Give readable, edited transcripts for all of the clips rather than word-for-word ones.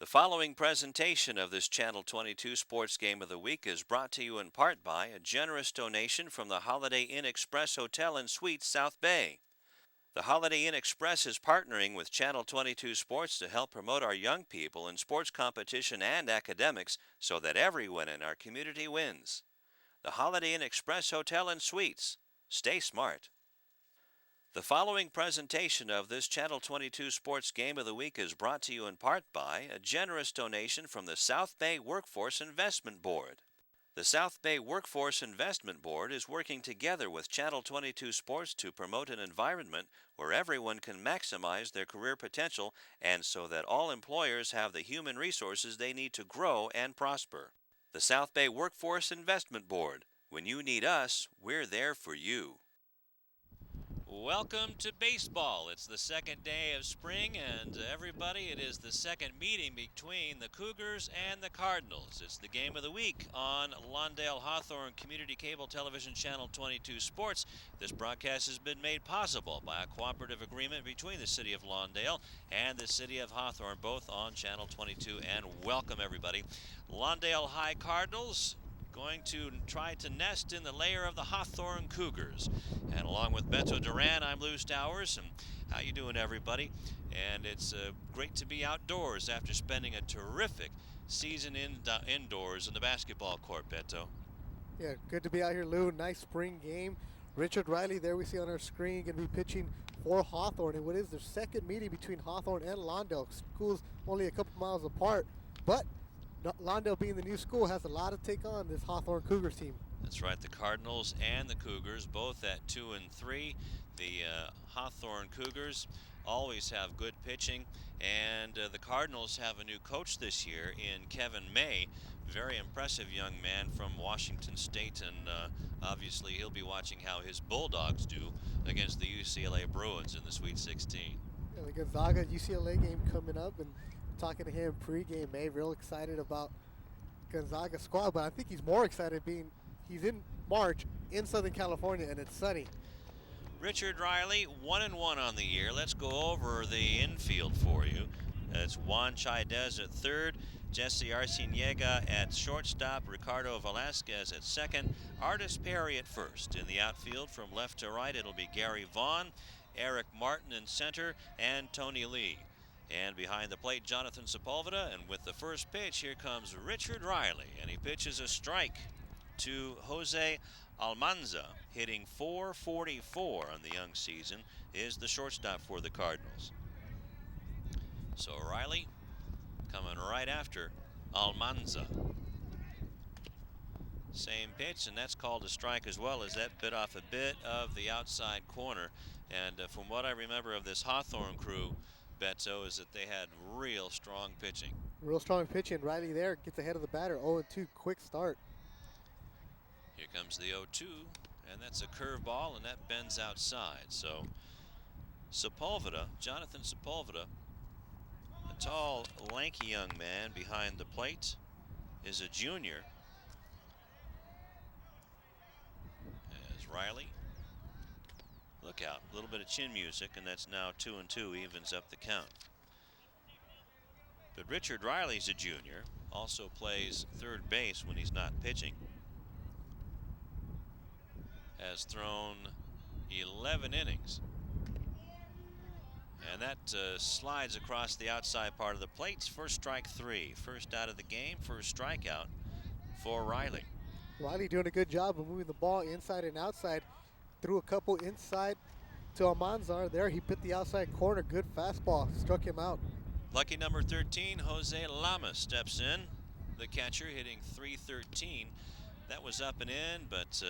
The following presentation of this Channel 22 Sports Game of the Week is brought to you in part by a generous donation from the Holiday Inn Express Hotel and Suites, South Bay. The Holiday Inn Express is partnering with Channel 22 Sports to help promote our young people in sports competition and academics so that everyone in our community wins. The Holiday Inn Express Hotel and Suites. Stay smart. The following presentation of this Channel 22 Sports Game of the Week is brought to you in part by a generous donation from the South Bay Workforce Investment Board. The South Bay Workforce Investment Board is working together with Channel 22 Sports to promote an environment where everyone can maximize their career potential and so that all employers have the human resources they need to grow and prosper. The South Bay Workforce Investment Board. When you need us, we're there for you. Welcome to baseball. It's the second day of spring, and everybody, it is the second meeting between the Cougars and the Cardinals. It's the game of the week on Lawndale Hawthorne Community Cable Television Channel 22 Sports. This broadcast has been made possible by a cooperative agreement between the City of Lawndale and the City of Hawthorne, both on Channel 22. And welcome, everybody. Lawndale High Cardinals going to try to nest in the lair of the Hawthorne Cougars. And along with Beto Duran, I'm Lou Stowers. And how you doing, everybody? And it's great to be outdoors after spending a terrific season indoors in the basketball court, Beto. Yeah, good to be out here, Lou. Nice spring game. Richard Riley, there we see on our screen, going to be pitching for Hawthorne. And what is their second meeting between Hawthorne and Lawndale. Schools only a couple miles apart, but Lawndale, being the new school, has a lot to take on this Hawthorne Cougars team. That's right, the Cardinals and the Cougars both at 2-3. The Hawthorne Cougars always have good pitching, and the Cardinals have a new coach this year in Kevin May. Very impressive young man from Washington State, and obviously he'll be watching how his Bulldogs do against the UCLA Bruins in the Sweet 16. Yeah, the Gonzaga UCLA game coming up, and talking to him pregame, May, real excited about Gonzaga squad, but I think he's more excited being he's in March in Southern California and it's sunny. Richard Riley, 1-1 on the year. Let's go over the infield for you. It's Juan Chaidez at third, Jesse Arciniega at shortstop, Ricardo Velasquez at second, Artis Perry at first. In the outfield from left to right, it'll be Gary Vaughn, Eric Martin in center, and Tony Lee. And behind the plate, Jonathan Sepulveda. And with the first pitch, here comes Richard Riley. And he pitches a strike to Jose Almanza, hitting .444 on the young season, is the shortstop for the Cardinals. So Riley coming right after Almanza. Same pitch, and that's called a strike as well, as that bit off a bit of the outside corner. And from what I remember of this Hawthorne crew, Beto, is that they had real strong pitching. Real strong pitching. Riley there gets ahead of the batter. 0-2, quick start. Here comes the 0-2, and that's a curveball, and that bends outside. So Sepulveda, Jonathan Sepulveda, a tall, lanky young man behind the plate, is a junior. As Riley, look out, a little bit of chin music, and that's now 2-2, evens up the count. But Richard Riley's a junior, also plays third base when he's not pitching. Has thrown 11 innings. And that slides across the outside part of the plate. First strike three. First out of the game, first strikeout for Riley. Riley doing a good job of moving the ball inside and outside. Threw a couple inside to Almanzar. There he put the outside corner. Good fastball. Struck him out. Lucky number 13, Jose Lamas, steps in. The catcher hitting .313. That was up and in, but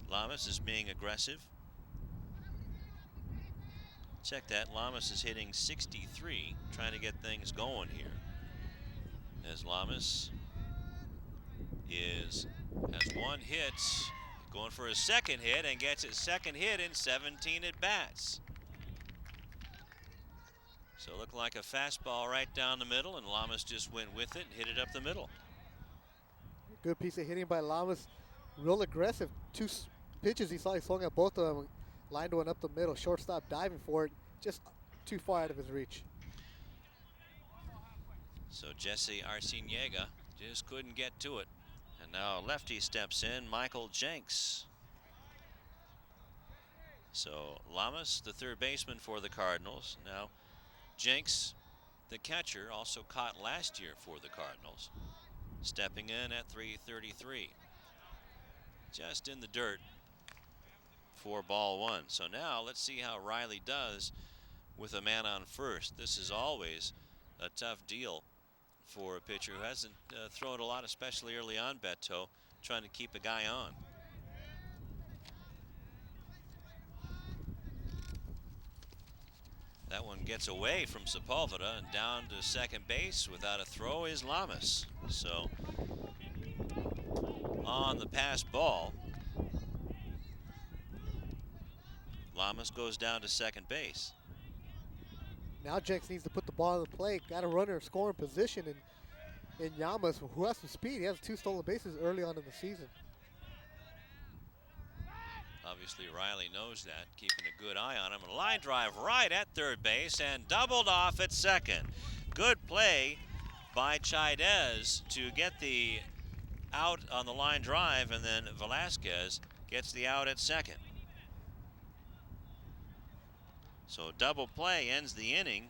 Lamas is being aggressive. Check that. Lamas is hitting .63, trying to get things going here. As Lamas has one hit, going for his second hit, and gets his second hit in 17 at bats. So it looked like a fastball right down the middle, and Lamas just went with it and hit it up the middle. Good piece of hitting by Lamas. Real aggressive. Two pitches he saw, he swung at both of them. Lined one up the middle. Shortstop diving for it. Just too far out of his reach. So Jesse Arciniega just couldn't get to it. And now lefty steps in, Michael Jenks. So Lamas, the third baseman for the Cardinals. Now Jenks, the catcher, also caught last year for the Cardinals. Stepping in at 3:33. Just in the dirt for ball one. So now let's see how Riley does with a man on first. This is always a tough deal for a pitcher who hasn't thrown a lot, especially early on, Beto, trying to keep a guy on. That one gets away from Sepulveda, and down to second base without a throw is Lamas. So on the pass ball, Lamas goes down to second base. Now Jenks needs to put the ball on the plate. Got a runner scoring position in Llamas, who has some speed. He has 2 stolen bases early on in the season. Obviously, Riley knows that, keeping a good eye on him. A line drive right at third base and doubled off at second. Good play by Chaidez to get the out on the line drive, and then Velasquez gets the out at second. So double play ends the inning.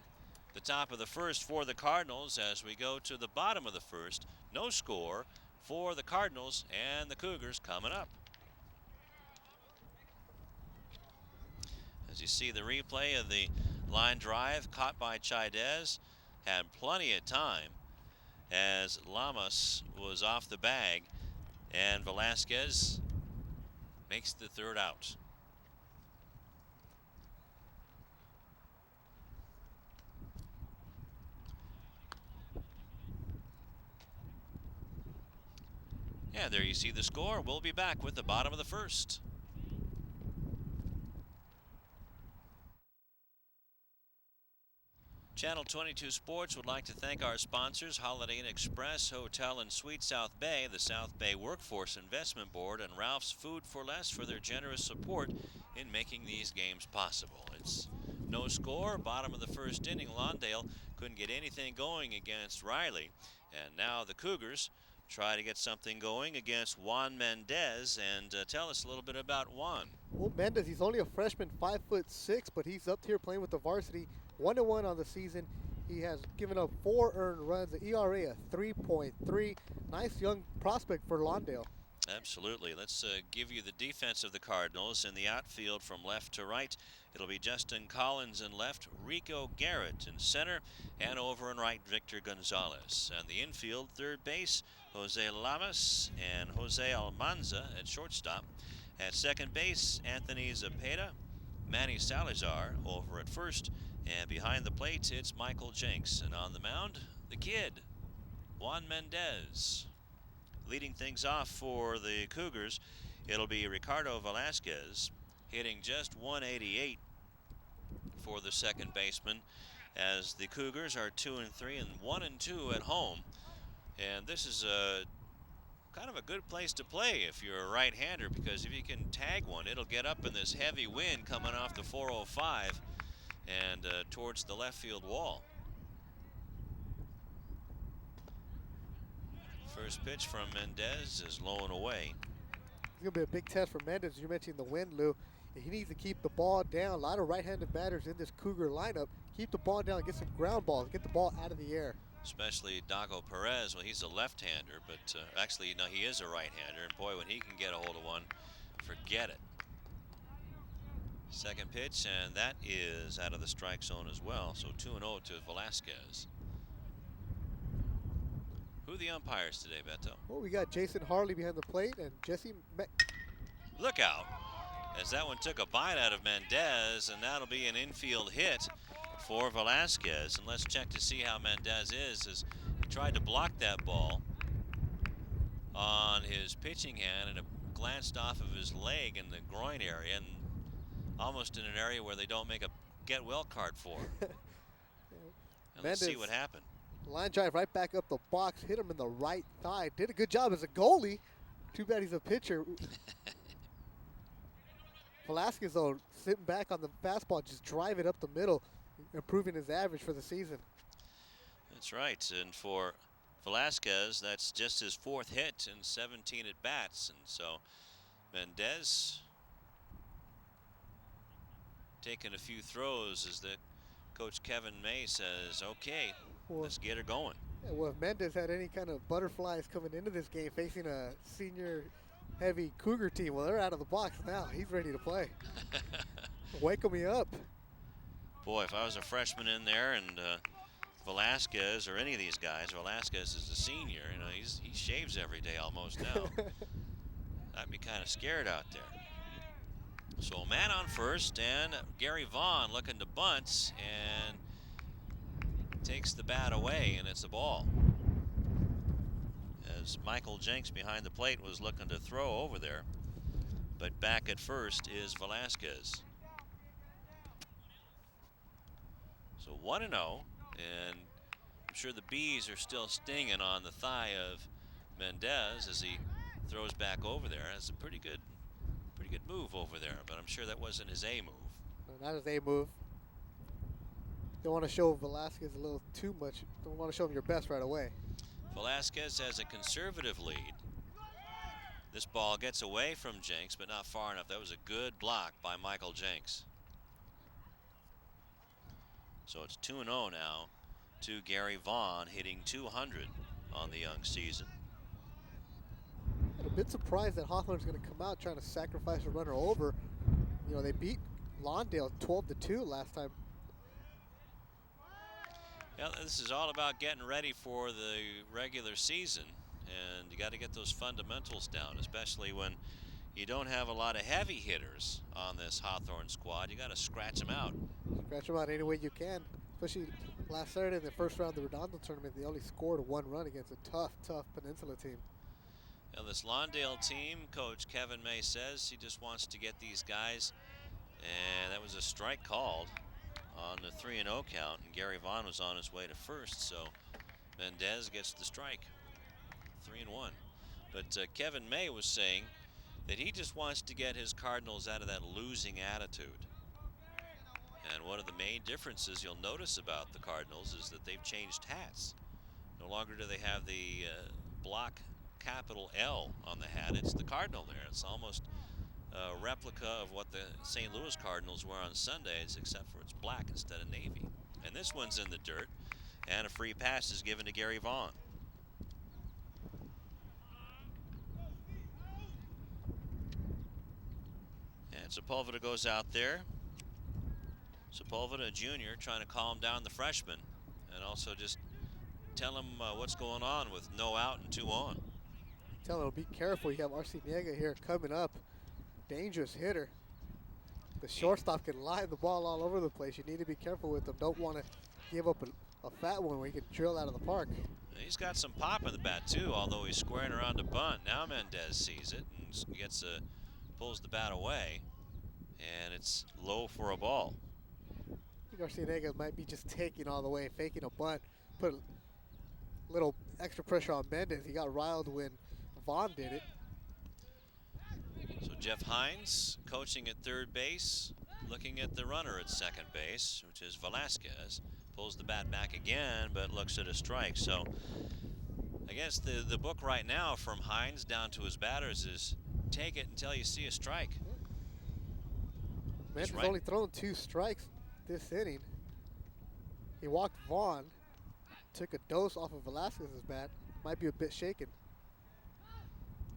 The top of the first for the Cardinals as we go to the bottom of the first. No score for the Cardinals and the Cougars coming up. As you see the replay of the line drive caught by Chaidez, had plenty of time as Lamas was off the bag, and Velasquez makes the third out. Yeah, there you see the score. We'll be back with the bottom of the first. Channel 22 Sports would like to thank our sponsors, Holiday Inn Express Hotel and Suite South Bay, the South Bay Workforce Investment Board, and Ralph's Food for Less for their generous support in making these games possible. It's no score, bottom of the first inning. Lawndale couldn't get anything going against Riley, and now the Cougars try to get something going against Juan Mendez. And tell us a little bit about Juan. Well, Mendez, he's only a freshman, 5'6", but he's up here playing with the varsity. 1-1 on the season. He has given up 4 earned runs, an ERA of 3.3. Nice young prospect for Lawndale. Absolutely. Let's give you the defense of the Cardinals. In the outfield from left to right, it'll be Justin Collins in left, Rico Garrett in center, and over and right, Victor Gonzalez. And the infield, third base, Jose Lamas and Jose Almanza at shortstop. At second base, Anthony Zepeda, Manny Salazar over at first, and behind the plate, it's Michael Jenks. And on the mound, the kid, Juan Mendez. Leading things off for the Cougars, it'll be Ricardo Velasquez, hitting just 188 for the second baseman, as the Cougars are 2-3 and 1-2 at home. And this is a kind of a good place to play if you're a right-hander, because if you can tag one, it'll get up in this heavy wind coming off the 405 and towards the left field wall. First pitch from Mendez is low and away. It's going to be a big test for Mendez. You mentioned the wind, Lou. He needs to keep the ball down. A lot of right-handed batters in this Cougar lineup. Keep the ball down, get some ground balls, get the ball out of the air. Especially Dago Perez. Well, he's a left-hander, but actually, no, he is a right-hander. And boy, when he can get a hold of one, forget it. Second pitch, and that is out of the strike zone as well. So 2-0 to Velasquez. Who are the umpires today, Beto? Well, we got Jason Harley behind the plate and Jesse Look out, as that one took a bite out of Mendez, and that'll be an infield hit for Velasquez. And let's check to see how Mendez is, as he tried to block that ball on his pitching hand, and it glanced off of his leg in the groin area, and almost in an area where they don't make a get well card for. And let's see what happened. Line drive right back up the box, hit him in the right thigh. Did a good job as a goalie. Too bad he's a pitcher. Velasquez, though, sitting back on the fastball, just drive it up the middle, improving his average for the season. That's right. And for Velasquez, that's just his 4th hit in 17 at bats. And so Mendez taking a few throws as the coach Kevin May says, okay, let's get her going. Yeah, well, if Mendez had any kind of butterflies coming into this game facing a senior heavy Cougar team, well, they're out of the box now. He's ready to play. Wake me up. Boy, if I was a freshman in there and Velasquez or any of these guys, Velasquez is a senior, you know, he shaves every day almost now. I'd be kind of scared out there. So a man on first, and Gary Vaughn looking to bunt and takes the bat away, and it's a ball. As Michael Jenks behind the plate was looking to throw over there, but back at first is Velasquez. So 1-0, and I'm sure the bees are still stinging on the thigh of Mendez as he throws back over there. That's a pretty good move over there, but I'm sure that wasn't his A move. No, not his A move. Don't want to show Velasquez a little too much. Don't want to show him your best right away. Velasquez has a conservative lead. This ball gets away from Jenks, but not far enough. That was a good block by Michael Jenks. So it's 2-0 now to Gary Vaughn, hitting .200 on the young season. I'm a bit surprised that Hawthorne's going to come out trying to sacrifice a runner over. You know, they beat Lawndale 12-2 last time. Yeah, this is all about getting ready for the regular season, and you got to get those fundamentals down, especially when you don't have a lot of heavy hitters on this Hawthorne squad. You got to scratch them out. Scratch them out any way you can, especially last Saturday in the first round of the Redondo tournament. They only scored 1 run against a tough Peninsula team. Now this Lawndale team, Coach Kevin May says he just wants to get these guys, and that was a strike called on the 3-0 count, and Gary Vaughn was on his way to first, so Mendez gets the strike. 3-1. But Kevin May was saying that he just wants to get his Cardinals out of that losing attitude. And one of the main differences you'll notice about the Cardinals is that they've changed hats. No longer do they have the block capital L on the hat. It's the Cardinal there. It's almost a replica of what the St. Louis Cardinals wear on Sundays, except for it's black instead of navy. And this one's in the dirt, and a free pass is given to Gary Vaughn. And Sepulveda goes out there. Sepulveda, Jr., trying to calm down the freshman and also just tell him what's going on with no out and 2 on. Tell him, be careful. You have Arciniega here coming up. Dangerous hitter. The shortstop can line the ball all over the place. You need to be careful with him. Don't want to give up a fat one where he can drill out of the park. He's got some pop in the bat, too, although he's squaring around to bunt. Now Mendez sees it and pulls the bat away, and it's low for a ball. I think Arciniega might be just taking all the way, faking a bunt, put a little extra pressure on Mendez. He got riled when Vaughn did it. So Jeff Hines coaching at third base, looking at the runner at second base, which is Velasquez. Pulls the bat back again, but looks at a strike. So I guess the book right now from Hines down to his batters is take it until you see a strike. Mendez has only thrown 2 strikes this inning. He walked Vaughn, took a dose off of Velasquez's bat. Might be a bit shaken.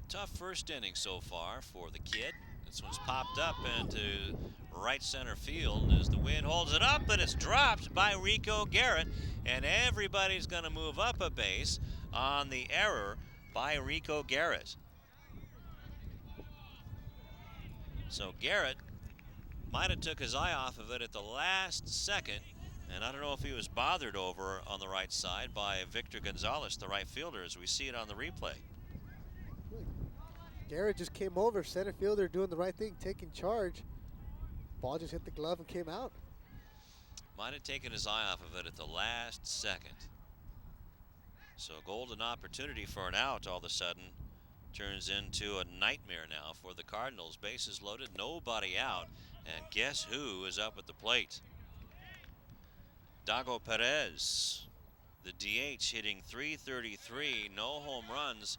Tough first inning so far for the kid. This one's popped up into right center field as the wind holds it up, but it's dropped by Rico Garrett, and everybody's going to move up a base on the error by Rico Garrett. So Garrett might have took his eye off of it at the last second, and I don't know if he was bothered over on the right side by Victor Gonzalez, the right fielder, as we see it on the replay. Garrett just came over, center fielder doing the right thing, taking charge. Ball just hit the glove and came out. Might have taken his eye off of it at the last second. So golden opportunity for an out all of a sudden turns into a nightmare now for the Cardinals. Bases loaded, nobody out, and guess who is up at the plate? Dago Perez, the DH, hitting .333, no home runs,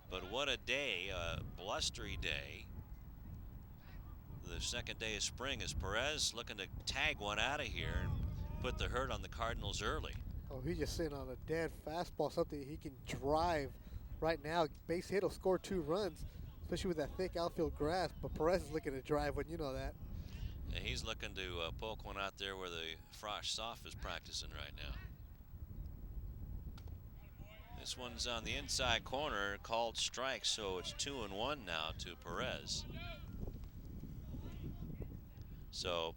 but what a day, a blustery day. The second day of spring is Perez looking to tag one out of here and put the hurt on the Cardinals early. Oh, he's just sitting on a dead fastball, something he can drive right now. Base hit will score 2 runs, especially with that thick outfield grass, but Perez is looking to drive one, you know that. And he's looking to poke one out there where the Frosh Soft is practicing right now. This one's on the inside corner, called strike, so it's 2-1 now to Perez. So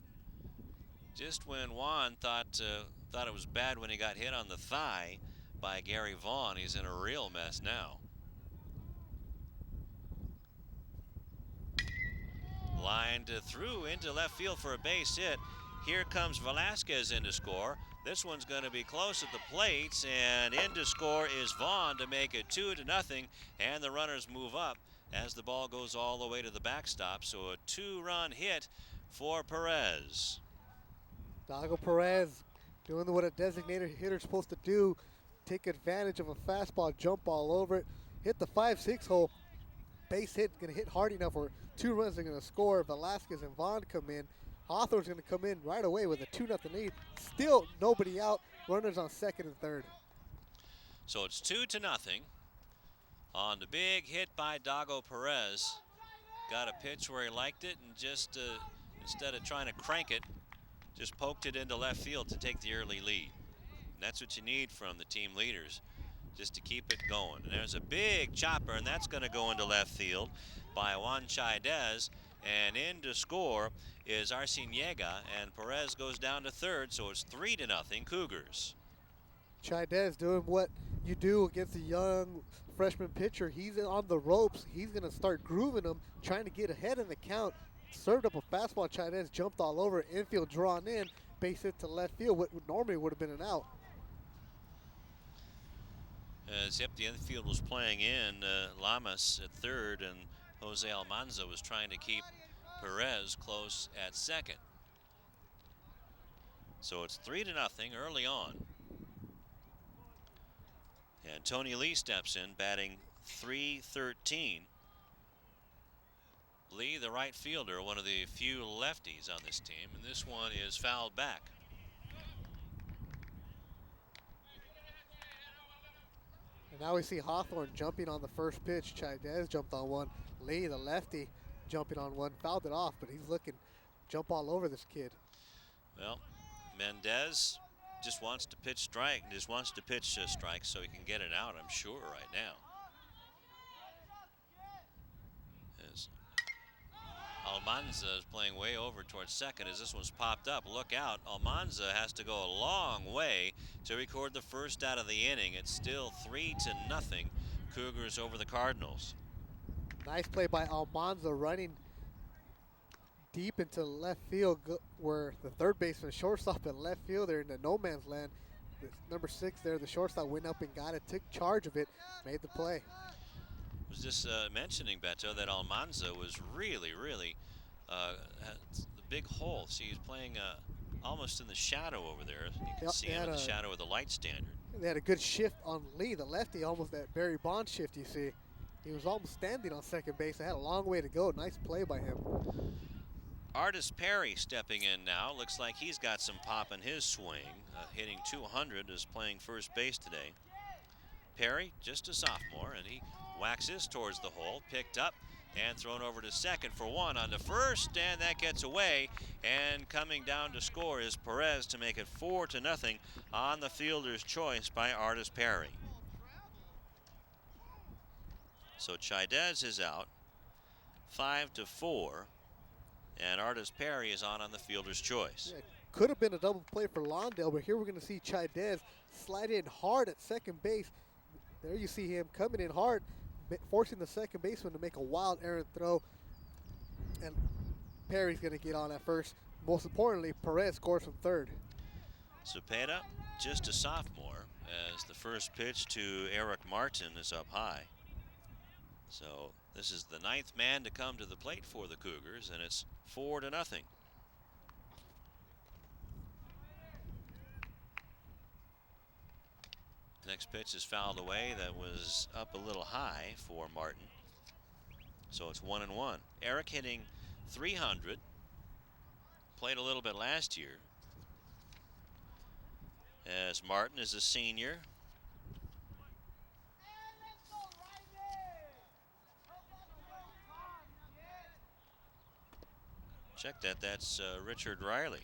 just when Juan thought it was bad when he got hit on the thigh by Gary Vaughn, he's in a real mess now. Lined through into left field for a base hit. Here comes Velasquez in to score. This one's going to be close at the plate, and in to score is Vaughn to make it 2-0, and the runners move up as the ball goes all the way to the backstop. So a 2-run hit for Perez. Dago Perez doing what a designated hitter's supposed to do. Take advantage of a fastball, jump all over it, hit the 5-6 hole. Base hit, going to hit hard enough where 2 runs are going to score. Velasquez and Vaughn come in. Hawthorne's going to come in right away with a 2-0 lead. Still nobody out. Runners on second and third. So it's 2-0 on the big hit by Dago Perez. Got a pitch where he liked it and just instead of trying to crank it, just poked it into left field to take the early lead. And that's what you need from the team leaders, just to keep it going. And there's a big chopper, and that's going to go into left field by Juan Chaidez. And in to score is Arciniega, and Perez goes down to third, so it's 3-0 Cougars. Chaidez doing what you do against a young freshman pitcher. He's on the ropes. He's going to start grooving him, trying to get ahead in the count. Served up a fastball. Chaidez jumped all over. Infield drawn in. Base hit to left field. What normally would have been an out. Yep, the infield was playing in Lamas at third, and Jose Almanza was trying to keep Perez close at second. So it's 3-0 early on. And Tony Lee steps in, batting .313. Lee, the right fielder, one of the few lefties on this team, and this one is fouled back. And now we see Hawthorne jumping on the first pitch. Chaidez jumped on one. Lee, the lefty, jumping on one. Fouled it off, but he's looking jump all over this kid. Well, Mendez just wants to pitch strike, strike so he can get it out, I'm sure, right now. As Almanza is playing way over towards second as this one's popped up. Look out, Almanza has to go a long way to record the first out of the inning. It's still 3-0 Cougars over the Cardinals. Nice play by Almanza, running deep into left field where the third baseman, shortstop, and left fielder in the no man's land. Number 6 there, the shortstop went up and got it, took charge of it, made the play. I was just mentioning, Beto, that Almanza was really the big hole. See, he's playing almost in the shadow over there. You can see him in the shadow of the light standard. They had a good shift on Lee, the lefty, almost that Barry Bonds shift you see. He was almost standing on second base. They had a long way to go. Nice play by him. Artis Perry stepping in now. Looks like he's got some pop in his swing. Hitting .200, is playing first base today. Perry, just a sophomore, and he waxes towards the hole, picked up and thrown over to second for one on to first, and that gets away. And coming down to score is Perez to make it 4-0 on the fielder's choice by Artis Perry. So Chaidez is out, 5-4, and Artis Perry is on the fielder's choice. Yeah, could have been a double play for Lawndale, but here we're going to see Chaidez slide in hard at second base. There you see him coming in hard, forcing the second baseman to make a wild errant throw. And Perry's going to get on at first. Most importantly, Perez scores from third. Cepeda, just a sophomore, as the first pitch to Eric Martin is up high. So this is the 9th man to come to the plate for the Cougars, and it's 4-0. Next pitch is fouled away. That was up a little high for Martin. So it's 1-1. Eric hitting .300. Played a little bit last year. As Martin is a senior. Check that. That's Richard Riley.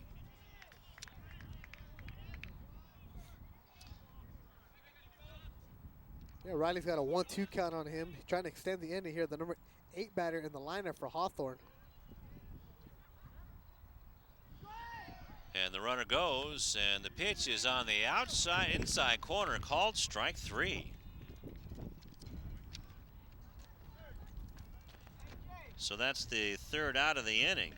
Yeah, Riley's got a 1-2 count on him. He's trying to extend the inning here. The number 8 batter in the lineup for Hawthorne. And the runner goes, and the pitch is on the inside corner, called strike 3. So that's the third out of the inning.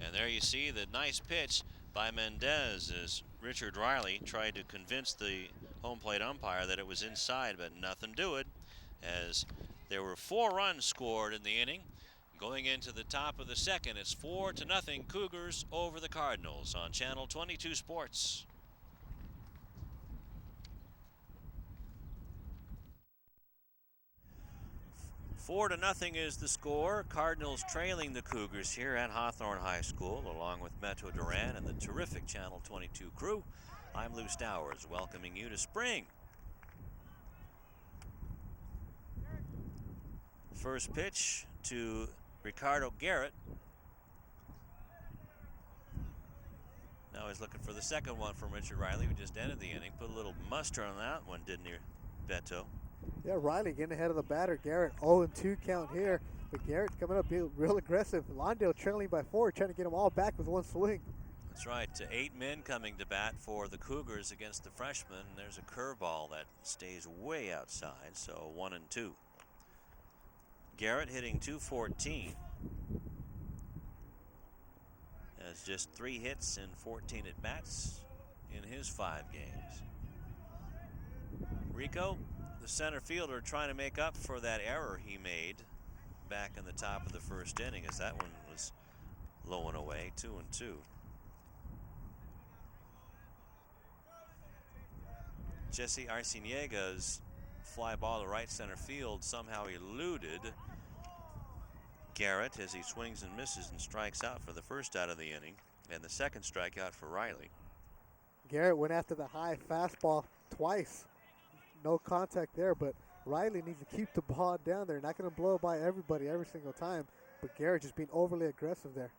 And there you see the nice pitch by Mendez as Richard Riley tried to convince the home plate umpire that it was inside, but nothing to it, as there were 4 runs scored in the inning. Going into the top of the second, it's 4-0 Cougars over the Cardinals on Channel 22 Sports. Four to nothing is the score. Cardinals trailing the Cougars here at Hawthorne High School, along with Metro Duran and the terrific Channel 22 crew. I'm Lou Stowers, welcoming you to spring. First pitch to Ricardo Garrett. Now he's looking for the second one from Richard Riley, who just ended the inning. Put a little muster on that one, didn't he, Beto? Yeah, Riley getting ahead of the batter. Garrett 0-2 count here. But Garrett's coming up being real aggressive. Lawndale trailing by 4, trying to get them all back with one swing. That's right. 8 men coming to bat for the Cougars against the freshmen. There's a curveball that stays way outside, so 1-2. Garrett hitting .214. Has just 3 hits and 14 at bats in his 5 games. Rico, the center fielder, trying to make up for that error he made back in the top of the first inning, as that one was low and away, 2-2. Jesse Arciniega's fly ball to right center field somehow eluded Garrett as he swings and misses and strikes out for the first out of the inning, and the second strikeout for Riley. Garrett went after the high fastball twice. No contact there, but Riley needs to keep the ball down there. Not going to blow by everybody every single time, but Garrett just being overly aggressive there.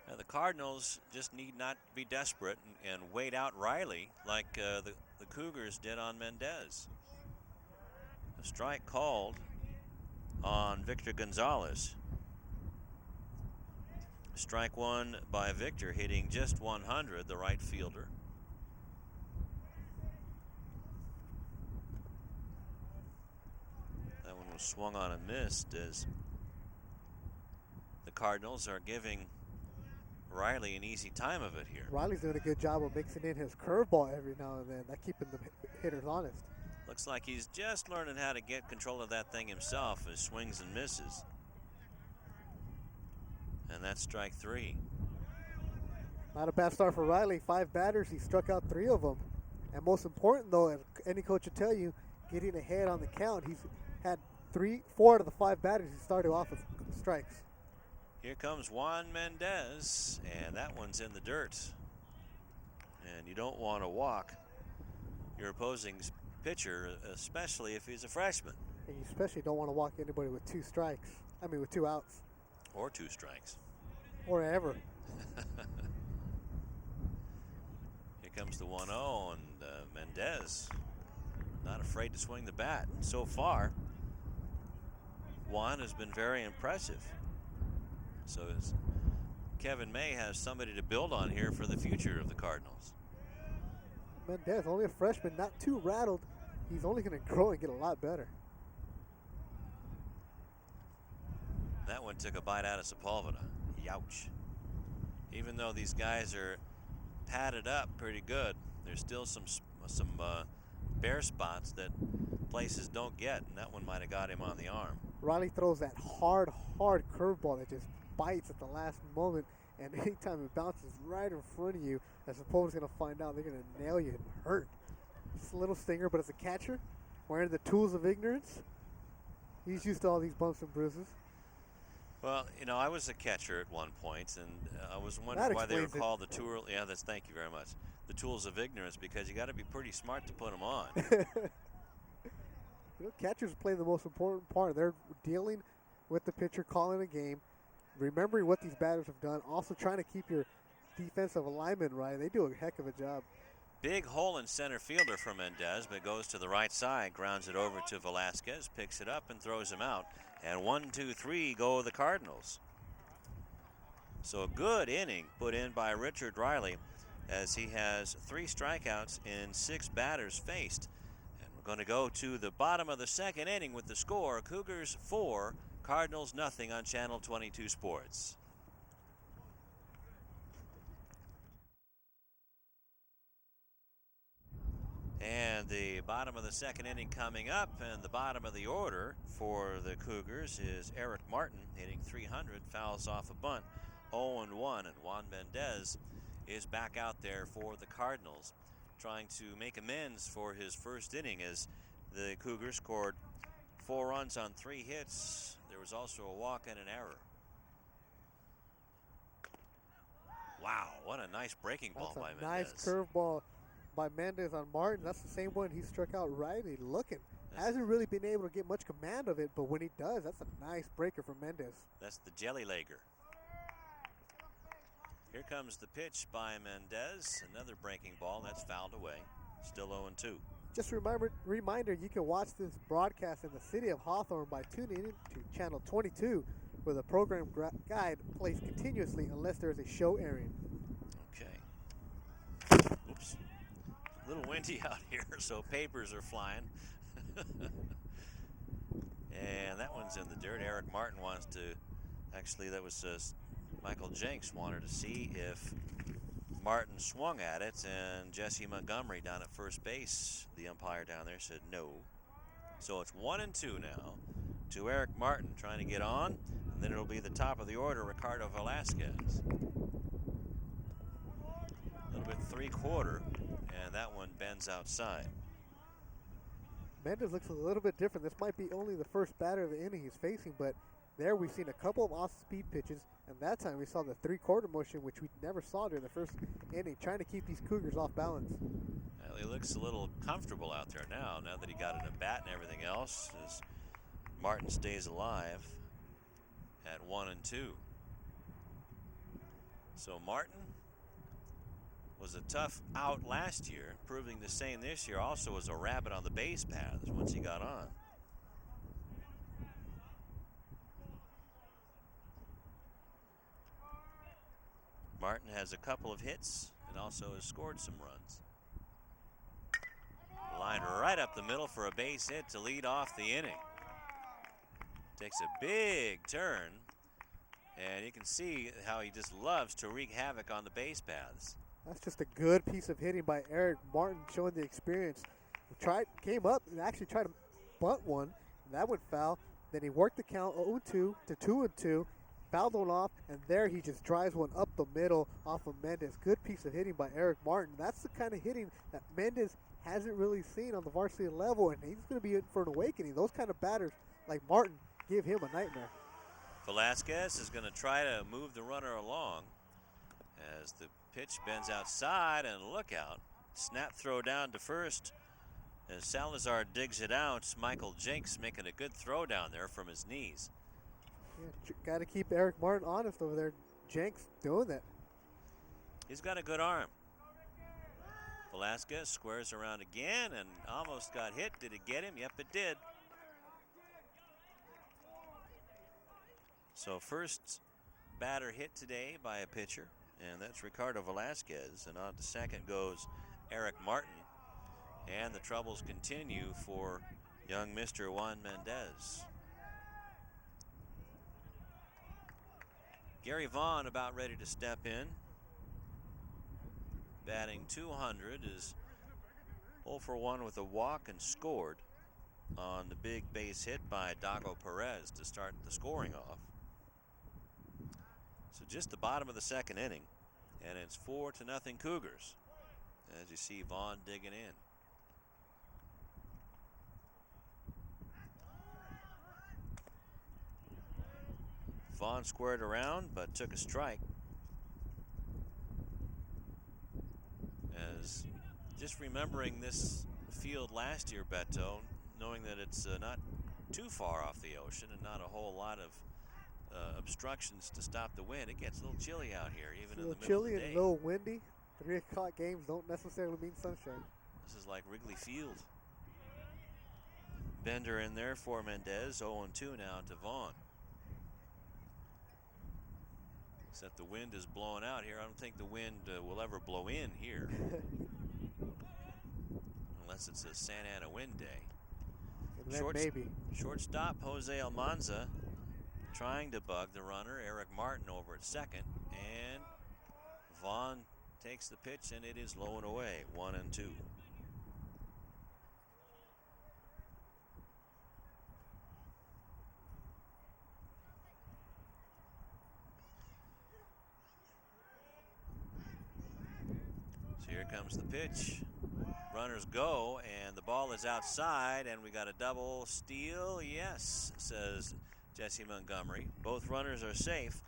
Now the Cardinals just need not be desperate and wait out Riley like the Cougars did on Mendez. A strike called on Victor Gonzalez. Strike one by Victor, hitting just 100, the right fielder. That one was swung on and missed, as the Cardinals are giving Riley an easy time of it here. Riley's doing a good job of mixing in his curveball every now and then, that keeping the hitters honest. Looks like he's just learning how to get control of that thing himself as swings and misses. And that's strike 3. Not a bad start for Riley. 5 batters, he struck out 3 of them. And most important though, as any coach would tell you, getting ahead on the count. He's had 4 out of the 5 batters he started off with strikes. Here comes Juan Mendez, and that one's in the dirt. And you don't want to walk your opposing pitcher, especially if he's a freshman. And you especially don't want to walk anybody with 2 strikes. I mean with 2 outs. Or 2 strikes. Or ever. Here comes the 1-0, and Mendez not afraid to swing the bat. And so far, Juan has been very impressive. So Kevin May has somebody to build on here for the future of the Cardinals. Mendez, only a freshman, not too rattled. He's only going to grow and get a lot better. That one took a bite out of Sepulveda. Youch. Even though these guys are padded up pretty good, there's still some bare spots that places don't get, and that one might have got him on the arm. Riley throws that hard curveball that just bites at the last moment, And anytime it bounces right in front of you, as opponent's going to find out, they're going to nail you and hurt. Just a little stinger, but as a catcher, wearing the tools of ignorance, he's used to all these bumps and bruises. Well, you know, I was a catcher at one point, and I was wondering why they were called the tool. Yeah, thank you very much. The tools of ignorance, because you got to be pretty smart to put them on. You know, catchers play the most important part. They're dealing with the pitcher, calling a game, remembering what these batters have done, also trying to keep your defensive alignment right. They do a heck of a job. Big hole in center fielder for Mendez, but goes to the right side, grounds it over to Velasquez, picks it up and throws him out. And 1, 2, 3 go the Cardinals. So a good inning put in by Richard Riley, as he has 3 strikeouts in 6 batters faced. And we're going to go to the bottom of the second inning with the score: Cougars 4, Cardinals nothing on Channel 22 Sports. And the bottom of the second inning coming up, and the bottom of the order for the Cougars is Eric Martin, hitting .300, fouls off a bunt, 0-1, and Juan Mendez is back out there for the Cardinals, trying to make amends for his first inning, as the Cougars scored 4 runs on 3 hits. There was also a walk and an error. Wow, what a nice breaking ball by Mendez. Nice curveball by Mendez on Martin. That's the same one he struck out Riley looking. Hasn't really been able to get much command of it, but when he does, that's a nice breaker from Mendez. That's the jelly legger. Here comes the pitch by Mendez. Another breaking ball. That's fouled away. Still 0-2. Just a reminder, you can watch this broadcast in the city of Hawthorne by tuning in to Channel 22, where the program guide plays continuously unless there is a show airing. Okay. Oops. A little windy out here, so papers are flying. And that one's in the dirt. Eric Martin wants to, actually that was Michael Jenks wanted to see if Martin swung at it, and Jesse Montgomery down at first base, the umpire down there, said no. So it's 1-2 now to Eric Martin trying to get on, and then it'll be the top of the order, Ricardo Velasquez. A little bit 3/4, and that one bends outside. Mendez looks a little bit different. This might be only the first batter of the inning he's facing, but there we've seen a couple of off-speed pitches, and that time we saw the 3/4 motion, which we never saw during the first inning, trying to keep these Cougars off balance. Well, he looks a little comfortable out there now that he got an at-bat and everything else, as Martin stays alive at 1-2. So Martin was a tough out last year, proving the same this year. Also was a rabbit on the base paths once he got on. Martin has a couple of hits and also has scored some runs. Lined right up the middle for a base hit to lead off the inning. Takes a big turn, and you can see how he just loves to wreak havoc on the base paths. That's just a good piece of hitting by Eric Martin, showing the experience. Came up and actually tried to bunt one, and that went foul. Then he worked the count 0-2 to 2-2, fouled one off, and there he just drives one up the middle off of Mendez. Good piece of hitting by Eric Martin. That's the kind of hitting that Mendez hasn't really seen on the varsity level, and he's going to be in for an awakening. Those kind of batters like Martin give him a nightmare. Velasquez is going to try to move the runner along as the pitch bends outside, and look out. Snap throw down to first as Salazar digs it out. Michael Jenks making a good throw down there from his knees. Yeah, got to keep Eric Martin honest over there. Jenks doing that. He's got a good arm. Velasquez squares around again and almost got hit. Did it get him? Yep, it did. So first batter hit today by a pitcher, and that's Ricardo Velasquez. And on to second goes Eric Martin. And the troubles continue for young Mr. Juan Mendez. Gary Vaughn about ready to step in. Batting .200, is 0 for 1 with a walk and scored on the big base hit by Dago Perez to start the scoring off. So just the bottom of the second inning, and it's 4-0 Cougars. As you see Vaughn digging in. Vaughn squared around but took a strike. As just remembering this field last year, Beto, knowing that it's not too far off the ocean and not a whole lot of obstructions to stop the wind, it gets a little chilly out here, even in the middle of the day. Chilly and a little windy. 3 o'clock games don't necessarily mean sunshine. This is like Wrigley Field. Bender in there for Mendez. 0-2 now to Vaughn. Except the wind is blowing out here. I don't think the wind will ever blow in here. Unless it's a Santa Ana wind day. Maybe. Shortstop Jose Almanza trying to bug the runner. Eric Martin over at second. And Vaughn takes the pitch, and it is low and away. 1-2. So here comes the pitch. Runners go, and the ball is outside, and we got a double steal. Yes, says Jesse Montgomery. Both runners are safe.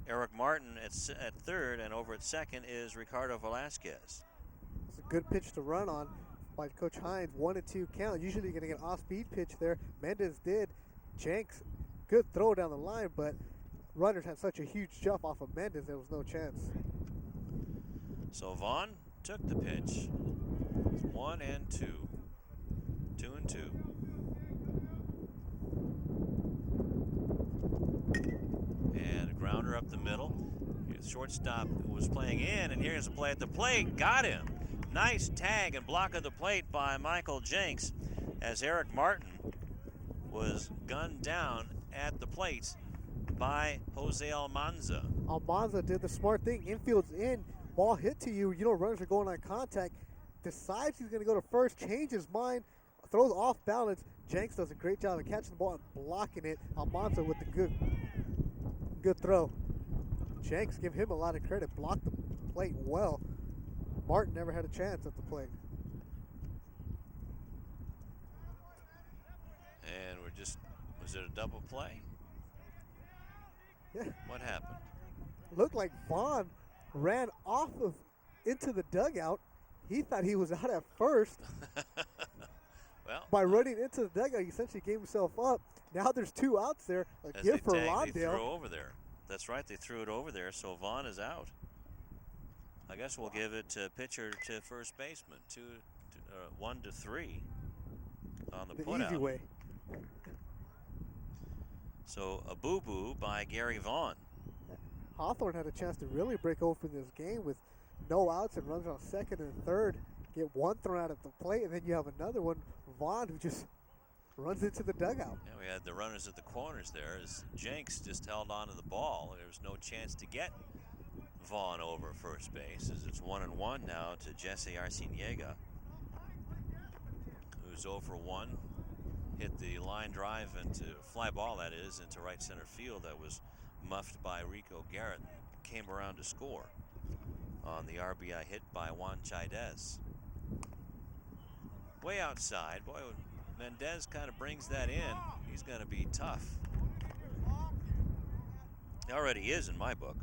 Eric Martin at third, and over at second is Ricardo Velasquez. It's a good pitch to run on by Coach Hines. 1-2 count. Usually you're going to get an off-speed pitch there. Mendez did. Jenks, good throw down the line, but runners had such a huge jump off of Mendez, there was no chance. So Vaughn took the pitch. It's 1-2. 2-2. And a grounder up the middle. His shortstop was playing in, and here's a play at the plate. Got him. Nice tag and block of the plate by Michael Jenks as Eric Martin was gunned down at the plate by Jose Almanza. Almanza did the smart thing. Infield's in. Ball hit to you. You know runners are going on contact. Decides he's going to go to first. Changes mind. Throws off balance. Jenks does a great job of catching the ball and blocking it. Almanza with the good throw. Jenks, give him a lot of credit. Blocked the plate well. Martin never had a chance at the plate. And was it a double play? Yeah. What happened? Looked like Vaughn ran off of into the dugout. He thought he was out at first. Well, by running into the dugout, he essentially gave himself up. Now there's 2 outs there. A gift for Lawndale. They threw over there. That's right, they threw it over there, so Vaughn is out. I guess we'll give it to pitcher to first baseman. 1-3 on the put easy out. way. So a boo-boo by Gary Vaughn. Hawthorne had a chance to really break open this game with no outs and runs on second and third. Get one thrown out at the plate, and then you have another one, Vaughn, who just runs into the dugout. Yeah, we had the runners at the corners there as Jenks just held on to the ball. There was no chance to get Vaughn over first base as it's 1-1 now to Jesse Arciniega, who's 0 for 1. Hit the line drive into fly ball, that is, into right center field that was muffed by Rico Garrett. Came around to score on the RBI hit by Juan Chaidez. Way outside, boy, Mendez kind of brings that in. He's going to be tough. He already is in my book.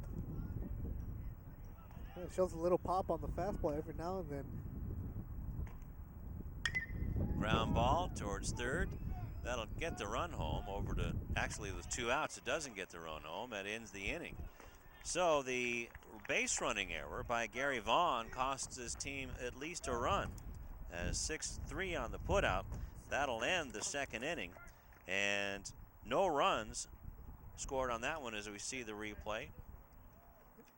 Yeah, it shows a little pop on the fastball every now and then. Ground ball towards third. That'll get the run home over to, actually with 2 outs, it doesn't get the run home. That ends the inning. So the base running error by Gary Vaughn costs his team at least a run. As 6-3 on the putout, that'll end the second inning. And no runs scored on that one as we see the replay.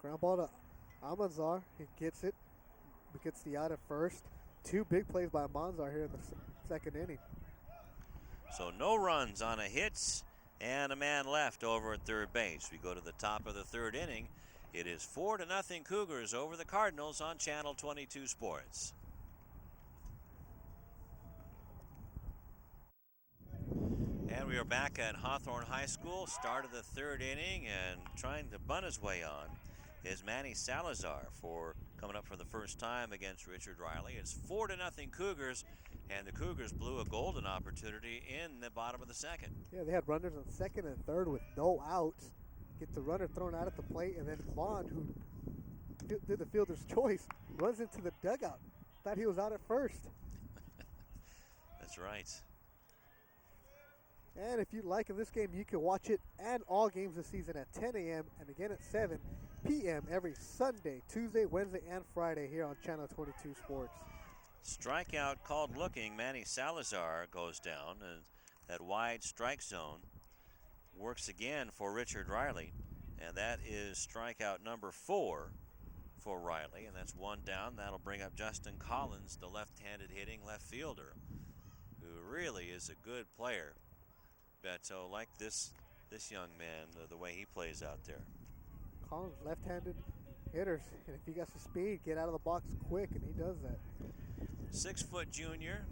Ground ball to Almanzar. He gets it. Gets the out at first. 2 big plays by Almanzar here in the second inning. So no runs on a hit and a man left over at third base. We go to the top of the third inning. It is 4-0 Cougars over the Cardinals on Channel 22 Sports. And we are back at Hawthorne High School, start of the third inning, and trying to bunt his way on is Manny Salazar for coming up for the first time against Richard Riley. It's 4-0 Cougars, and the Cougars blew a golden opportunity in the bottom of the second. Yeah, they had runners on second and third with no outs. Get the runner thrown out at the plate, and then Bond, who did the fielder's choice, runs into the dugout. Thought he was out at first. That's right. And if you like in this game, you can watch it and all games this season at 10 a.m. and again at 7 p.m. every Sunday, Tuesday, Wednesday, and Friday here on Channel 22 Sports. Strikeout called looking. Manny Salazar goes down, and that wide strike zone works again for Richard Riley, and that is strikeout number 4 for Riley, and that's one down. That'll bring up Justin Collins, the left-handed hitting left fielder, who really is a good player. Beto, like this young man, the way he plays out there. Collins, left-handed hitters, and if he got some speed, get out of the box quick, and he does that. 6-foot junior,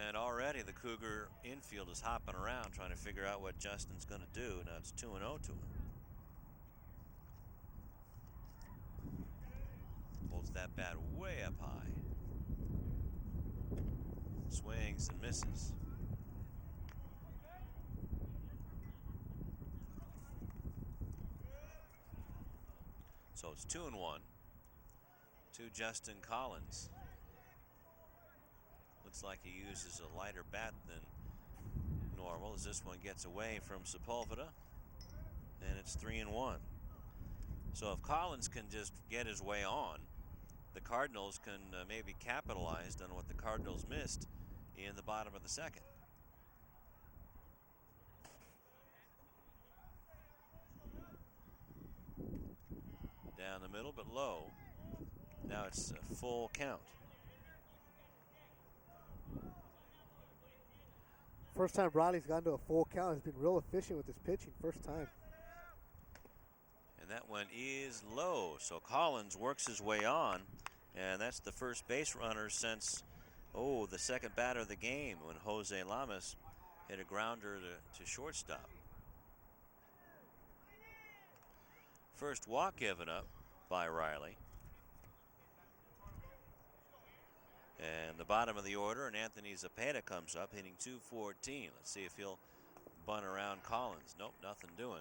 and already the Cougar infield is hopping around trying to figure out what Justin's going to do. Now it's 2-0 to him. Holds that bat way up high. Swings and misses. So it's 2-1 to Justin Collins. Looks like he uses a lighter bat than normal as this one gets away from Sepulveda, and it's 3-1. So if Collins can just get his way on, the Cardinals can maybe capitalize on what the Cardinals missed in the bottom of the second. Down the middle, but low. Now it's a full count. First time Riley's gone to a full count. He's been real efficient with his pitching. First time. And that one is low. So Collins works his way on. And that's the first base runner since, the second batter of the game when Jose Lamas hit a grounder to shortstop. First walk given up by Riley. And the bottom of the order, and Anthony Zepeda comes up hitting .214. Let's see if he'll bunt around Collins. Nope, nothing doing,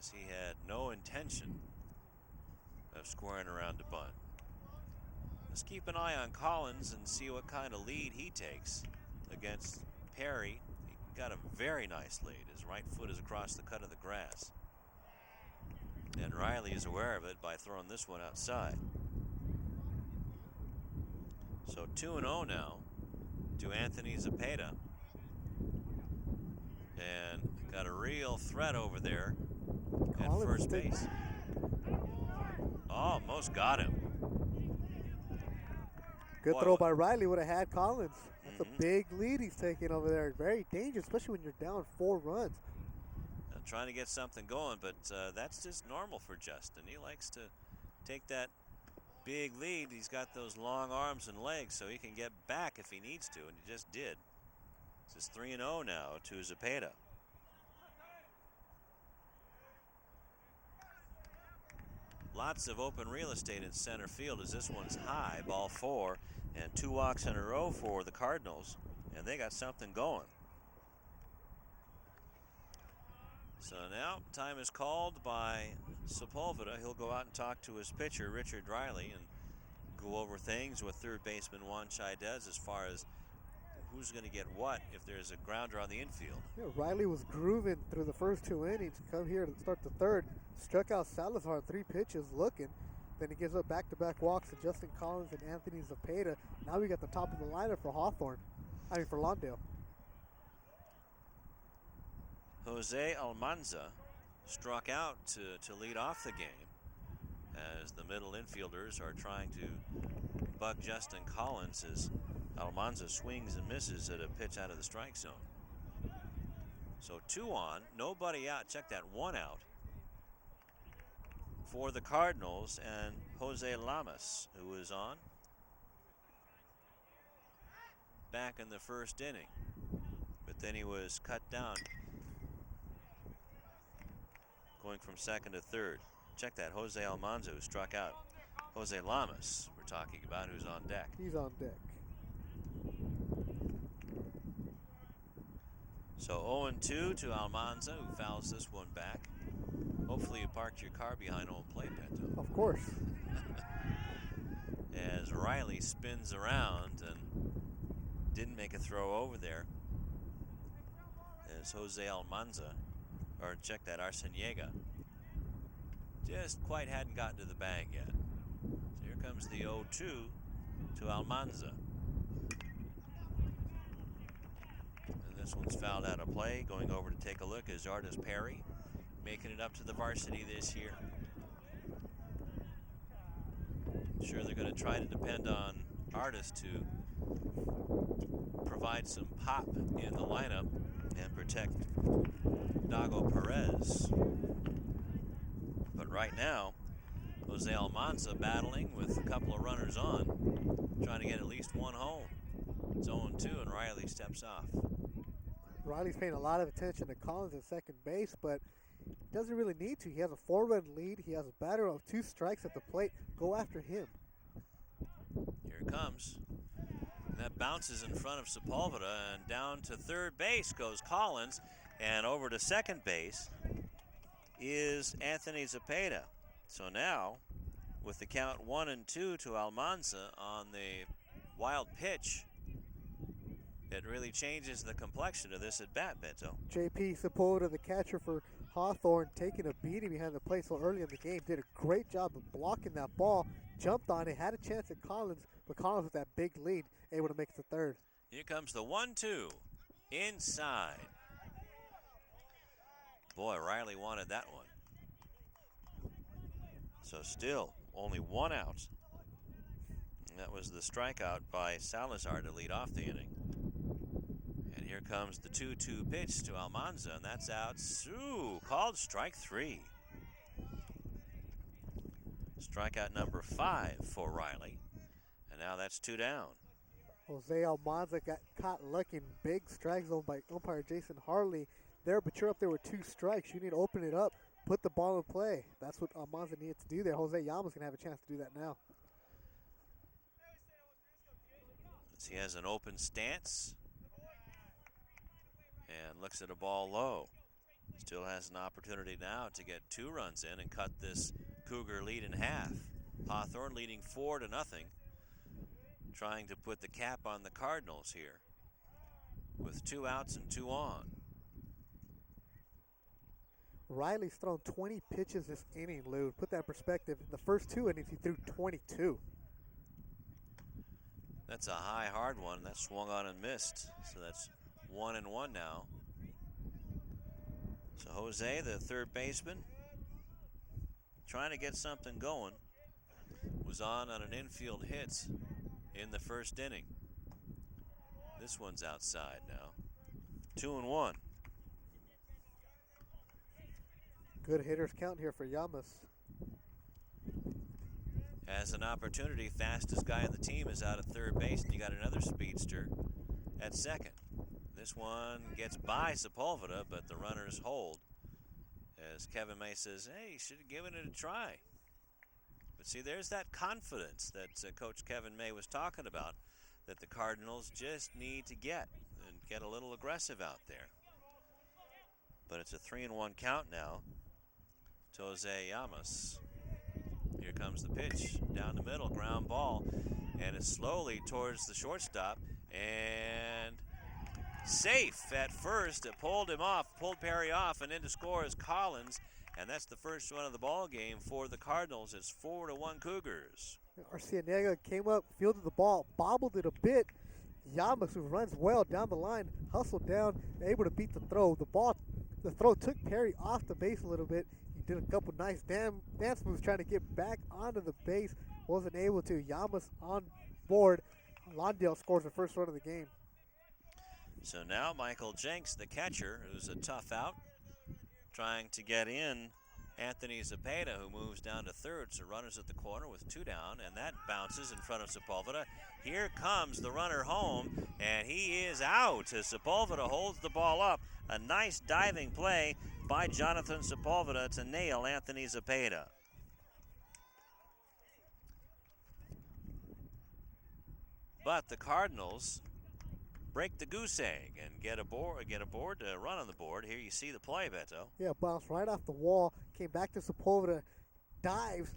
as he had no intention of squaring around to bunt. Let's keep an eye on Collins and see what kind of lead he takes against Perry. He got a very nice lead. His right foot is across the cut of the grass. And Riley is aware of it by throwing this one outside. So 2-0 now to Anthony Zepeda. And got a real threat over there at first base. Almost got him. Good throw by Riley. Would have had Collins. That's a big lead he's taking over there. Very dangerous, especially when you're down 4 runs. Trying to get something going, but that's just normal for Justin. He likes to take that big lead. He's got those long arms and legs, so he can get back if he needs to, and he just did. This is 3-0 now to Zepeda. Lots of open real estate in center field as this one's high, ball 4, and 2 walks in a row for the Cardinals, and they got something going. So now time is called by Sepulveda. He'll go out and talk to his pitcher, Richard Riley, and go over things with third baseman Juan Chaidez as far as who's going to get what if there's a grounder on the infield. Yeah, Riley was grooving through the first 2 innings. Come here to start the third. Struck out Salazar 3 pitches looking. Then he gives up back-to-back walks to Justin Collins and Anthony Zepeda. Now we got the top of the lineup for for Lawndale. Jose Almanza struck out to lead off the game as the middle infielders are trying to bug Justin Collins as Almanza swings and misses at a pitch out of the strike zone. So 2 on, nobody out. Check that, 1 out for the Cardinals, and Jose Lamas, who is on. back in the first inning. But then he was cut down going from second to third. Check that, Jose Almanza, who struck out. Jose Lamas, we're talking about, who's on deck. He's on deck. So 0-2 to Almanza, who fouls this one back. Hopefully you parked your car behind home plate, Pinto. Of course. As Riley spins around and didn't make a throw over there. As Jose Almanza, or check that, Arciniega, just quite hadn't gotten to the bag yet. So here comes the 0-2 to Almanza. And this one's fouled out of play. Going over to take a look is Artis Perry, making it up to the varsity this year. I'm sure they're going to try to depend on Artis to provide some pop in the lineup and protect Dago Perez. But right now, Jose Almanza battling with a couple of runners on, trying to get at least one home. It's 0-2 and Riley steps off. Riley's paying a lot of attention to Collins at second base, but he doesn't really need to. He has a 4-run lead. He has a batter of 2 strikes at the plate. Go after him. Here it comes. And that bounces in front of Sepulveda, and down to third base goes Collins, and over to second base is Anthony Zepeda. So now, with the count 1-2 to Almanza on the wild pitch, it really changes the complexion of this at bat, Bento. JP Sepulveda, the catcher for Hawthorne, taking a beating behind the plate so early in the game, did a great job of blocking that ball, jumped on it, had a chance at Collins, but Collins with that big lead, able to make it to third. Here comes the 1-2 inside. Boy, Riley wanted that one. So still only 1 out. And that was the strikeout by Salazar to lead off the inning. And here comes the 2-2 pitch to Almanza, and that's out. Called strike 3. Strikeout number 5 for Riley. And now that's 2 down. Jose Almanza got caught lucky in big strike zone by umpire Jason Harley there, but you're up there with 2 strikes. You need to open it up, put the ball in play. That's what Almanza needed to do there. Jose Llama's going to have a chance to do that now. As he has an open stance and looks at a ball low. Still has an opportunity now to get 2 runs in and cut this Cougar lead in half. Hawthorne leading 4-0, trying to put the cap on the Cardinals here with 2 outs and 2 on. Riley's thrown 20 pitches this inning, Lou. Put that in perspective. In the first 2 innings, he threw 22. That's a high, hard one. That swung on and missed. So that's 1-1 now. So Jose, the third baseman, trying to get something going, was on an infield hit in the first inning. This one's outside now. 2-1. Good hitters count here for Llamas. Has an opportunity. Fastest guy on the team is out at third base, and you got another speedster at second. This one gets by Sepulveda, but the runners hold. As Kevin May says, hey, you should have given it a try. But see, there's that confidence that Coach Kevin May was talking about, that the Cardinals just need to get a little aggressive out there. But it's a 3-1 count now to Jose Llamas. Here comes the pitch down the middle, ground ball, and it's slowly towards the shortstop, and safe at first. It pulled Perry off, and in to score is Collins, and that's the first one of the ball game for the Cardinals. It's 4-1 Cougars. Arciniega came up, fielded the ball, bobbled it a bit. Llamas, who runs well down the line, hustled down, able to beat the throw. The throw took Perry off the base a little bit. He did a couple nice dance moves trying to get back onto the base. Wasn't able to. Llamas on board. Lawndale scores the first run of the game. So now Michael Jenks, the catcher, who's a tough out, trying to get in Anthony Zepeda, who moves down to third, so runners at the corner with 2 down, and that bounces in front of Sepulveda. Here comes the runner home, and he is out as Sepulveda holds the ball up. A nice diving play by Jonathan Sepulveda to nail Anthony Zepeda. But the Cardinals break the goose egg and get a board, run on the board. Here you see the play, Beto. Yeah, bounced right off the wall, came back to Sepulveda, dives,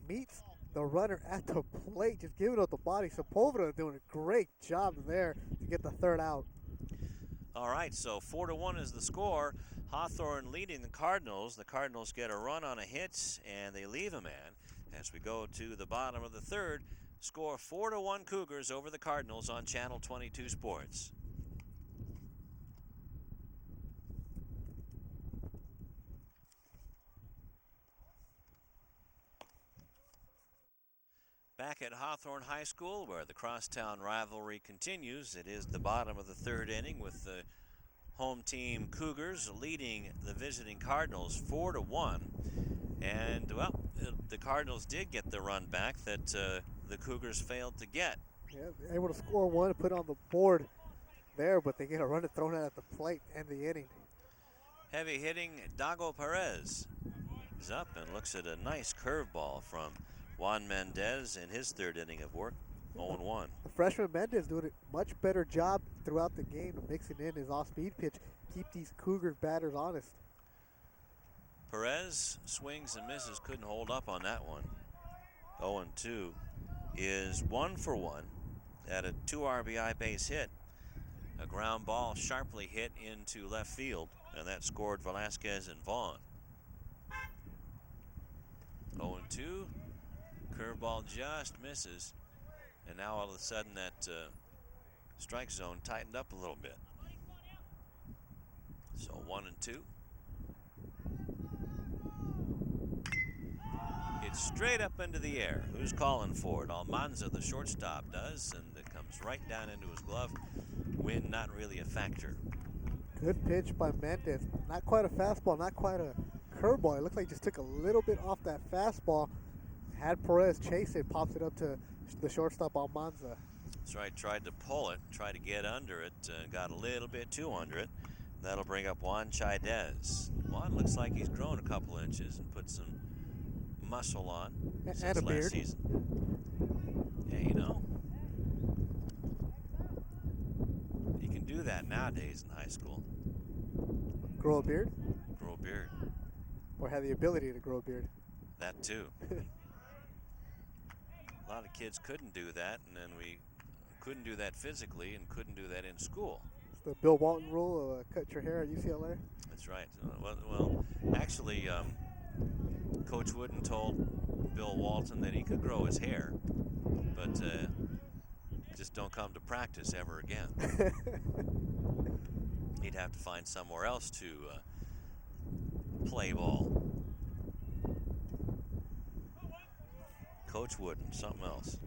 meets the runner at the plate, just giving up the body. Sepulveda doing a great job there to get the third out. All right, so 4-1 is the score. Hawthorne leading the Cardinals. The Cardinals get a run on a hit, and they leave a man. As we go to the bottom of the third, score 4-1 Cougars over the Cardinals on Channel 22 Sports. Back at Hawthorne High School, where the crosstown rivalry continues. It is the bottom of the third inning with the home team Cougars leading the visiting Cardinals 4-1. And, well, the Cardinals did get the run back that the Cougars failed to get. Yeah, able to score one and put on the board there, but they get a run and thrown out at the plate and the inning. Heavy hitting Dago Perez is up and looks at a nice curveball from Juan Mendez in his third inning of work, 0-1. The freshman Mendez doing a much better job throughout the game of mixing in his off-speed pitch, keep these Cougar batters honest. Perez swings and misses, couldn't hold up on that one. 0-2 is 1 for 1 at a 2 RBI base hit. A ground ball sharply hit into left field, and that scored Velasquez and Vaughn. 0-2, curveball just misses, and now all of a sudden that strike zone tightened up a little bit. So 1-2. It's straight up into the air. Who's calling for it? Almanza, the shortstop, does, and it comes right down into his glove. Wind not really a factor. Good pitch by Mendez. Not quite a fastball, not quite a curveball. It looks like he just took a little bit off that fastball. Had Perez chase it, pops it up to the shortstop Almanza. That's right, tried to pull it, tried to get under it, got a little bit too under it. That'll bring up Juan Chaidez. Juan looks like he's grown a couple inches and put some muscle on since and a last beard. season. Yeah, you know. You can do that nowadays in high school. Grow a beard? Grow a beard. Or have the ability to grow a beard? That too. A lot of kids couldn't do that, and then we couldn't do that physically and couldn't do that in school. It's the Bill Walton rule of cut your hair at UCLA. That's right. Well, actually, Coach Wooden told Bill Walton that he could grow his hair, but just don't come to practice ever again. He'd have to find somewhere else to play ball. Coach Wooden, something else.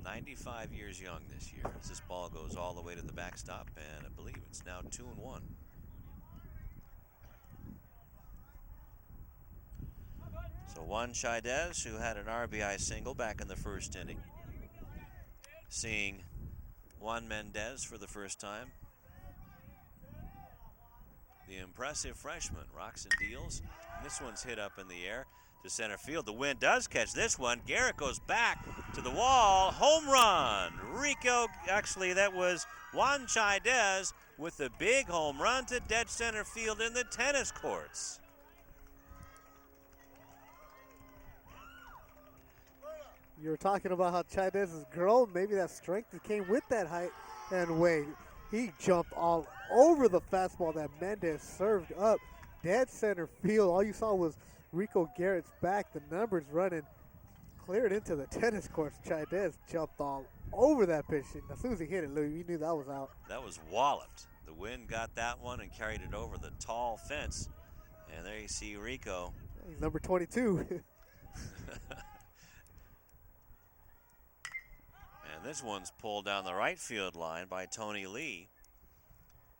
95 years young this year as this ball goes all the way to the backstop, and I believe it's now 2-1. So Juan Chaidez, who had an RBI single back in the first inning, seeing Juan Mendez for the first time. The impressive freshman rocks and deals. And this one's hit up in the air to center field. The wind does catch this one. Garrett goes back to the wall. Home run. Rico, actually that was Juan Chaidez with the big home run to dead center field in the tennis courts. You were talking about how Chaidez has grown. Maybe that strength that came with that height and weight. He jumped all over the fastball that Mendez served up. Dead center field. All you saw was Rico Garrett's back. The numbers running. Cleared into the tennis courts. Chaidez jumped all over that pitch. And as soon as he hit it, Lou, you knew that was out. That was walloped. The wind got that one and carried it over the tall fence. And there you see Rico. He's number 22. And this one's pulled down the right field line by Tony Lee.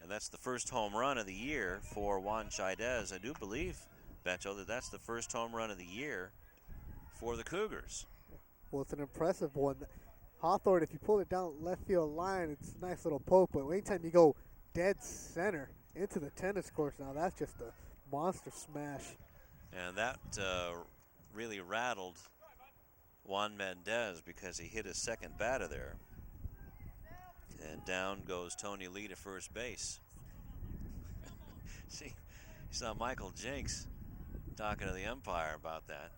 And that's the first home run of the year for Juan Chaidez. I do believe, Beto, that that's the first home run of the year for the Cougars. Well, it's an impressive one. Hawthorne, if you pull it down left field line, it's a nice little poke. But anytime you go dead center into the tennis courts, now that's just a monster smash. And that really rattled Juan Mendez because he hit his second batter there. And down goes Tony Lee to first base. See, you saw Michael Jenks talking to the umpire about that.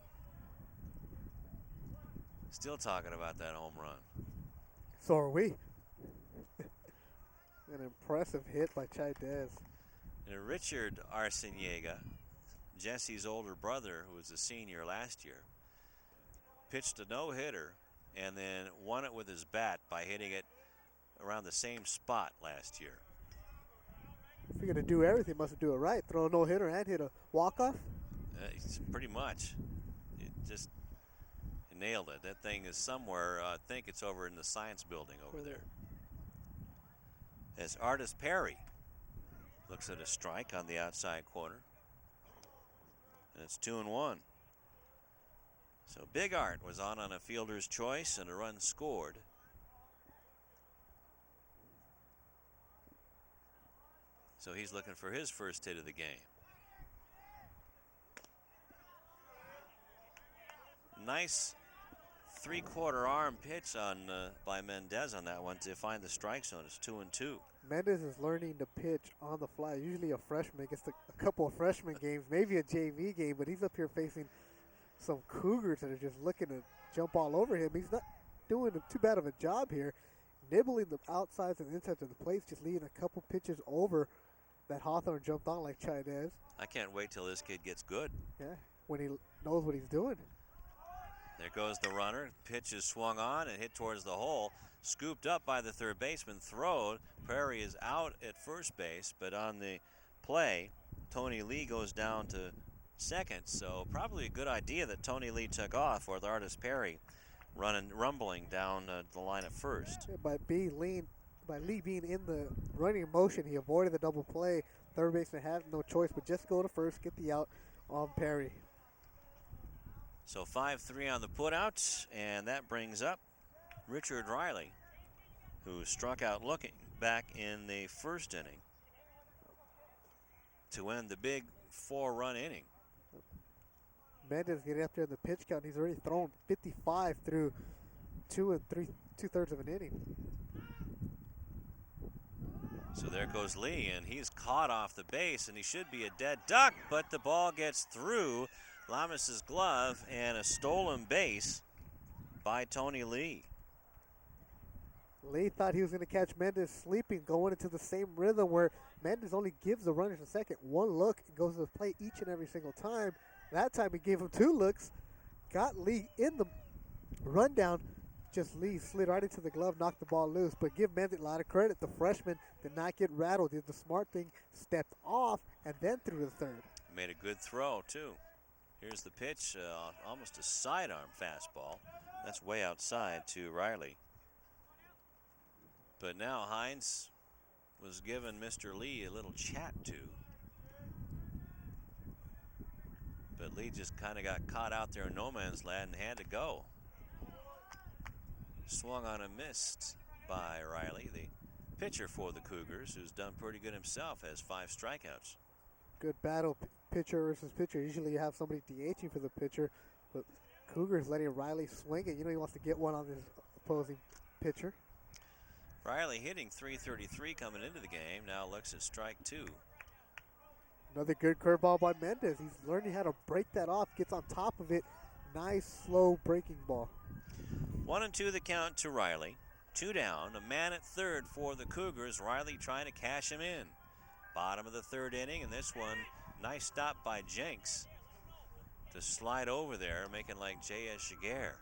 Still talking about that home run. So are we. An impressive hit by Chaidez. And Richard Arciniega, Jesse's older brother, who was a senior last year, pitched a no-hitter and then won it with his bat by hitting it around the same spot last year. If you're going to do everything, must do it right. Throw a no-hitter and hit a walk-off? Pretty much. It just nailed it. That thing is somewhere. I think it's over in the science building over there. As Artis Perry looks at a strike on the outside corner. And it's 2-1. So Big Art was on a fielder's choice and a run scored. So he's looking for his first hit of the game. Nice three-quarter arm pitch by Mendez on that one to find the strike zone. It's 2-2. Mendez is learning to pitch on the fly. Usually a freshman gets a couple of freshman games, maybe a JV game, but he's up here facing some Cougars that are just looking to jump all over him. He's not doing too bad of a job here, nibbling the outsides and insides of the plates, just leaving a couple pitches over that Hawthorne jumped on like Chaidez. I can't wait till this kid gets good. Yeah, when he knows what he's doing. There goes the runner. Pitch is swung on and hit towards the hole. Scooped up by the third baseman. Thrown. Prairie is out at first base, but on the play, Tony Lee goes down to second. So probably a good idea that Tony Lee took off with Artis Perry rumbling down the line at first. Yeah, by Lee being in the running motion, he avoided the double play. Third baseman had no choice but just go to first, get the out on Perry. So 5-3 on the putout, and that brings up Richard Riley, who struck out looking back in the first inning to end the big 4-run inning. Mendez getting up there in the pitch count. He's already thrown 55 through 2 2/3 of an inning. So there goes Lee, and he's caught off the base, and he should be a dead duck, but the ball gets through Lamas' glove and a stolen base by Tony Lee. Lee thought he was going to catch Mendez sleeping, going into the same rhythm where Mendez only gives the runners a second. One look and goes to the plate each and every single time. That time he gave him 2 looks, got Lee in the rundown. Just Lee slid right into the glove, knocked the ball loose. But give Mendez a lot of credit. The freshman did not get rattled. Did the smart thing, stepped off, and then threw to the third. Made a good throw, too. Here's the pitch, almost a sidearm fastball. That's way outside to Riley. But now Hines was giving Mr. Lee a little chat to. But Lee just kind of got caught out there in no man's land and had to go. Swung on and missed by Riley, the pitcher for the Cougars, who's done pretty good himself, has 5 strikeouts. Good battle, pitcher versus pitcher. Usually you have somebody DHing for the pitcher, but Cougars letting Riley swing it. You know he wants to get one on his opposing pitcher. Riley hitting .333 coming into the game. Now looks at strike 2. Another good curveball by Mendez. He's learning how to break that off, gets on top of it. Nice, slow breaking ball. 1-2 the count to Riley. 2 down, a man at third for the Cougars. Riley trying to cash him in. Bottom of the 3rd inning, and this one, nice stop by Jenks to slide over there, making like J.S. Jaguar.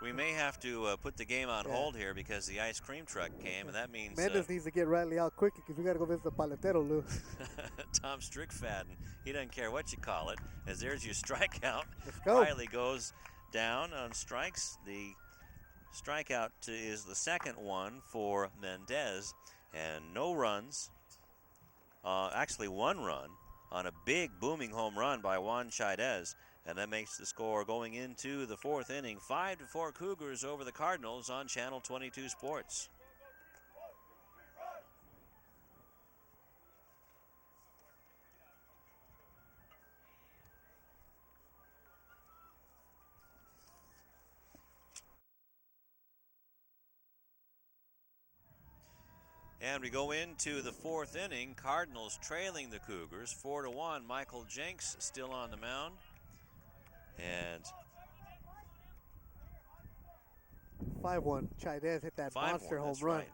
We may have to put the game on hold here because the ice cream truck came, and that means Mendez needs to get Riley out quick because we got to go visit the paletero, Lou. Tom Strickfaden, he doesn't care what you call it, as there's your strikeout. Let's go. Riley goes down on strikes. The Strikeout is the second one for Mendez, and no runs. Actually, one run on a big booming home run by Juan Chaidez, and that makes the score going into the fourth inning 5-4 Cougars over the Cardinals on Channel 22 Sports. And we go into the fourth inning. Cardinals trailing the Cougars 4-1. Michael Jenks still on the mound. And 5-1. Chaidez hit that monster home run. Right.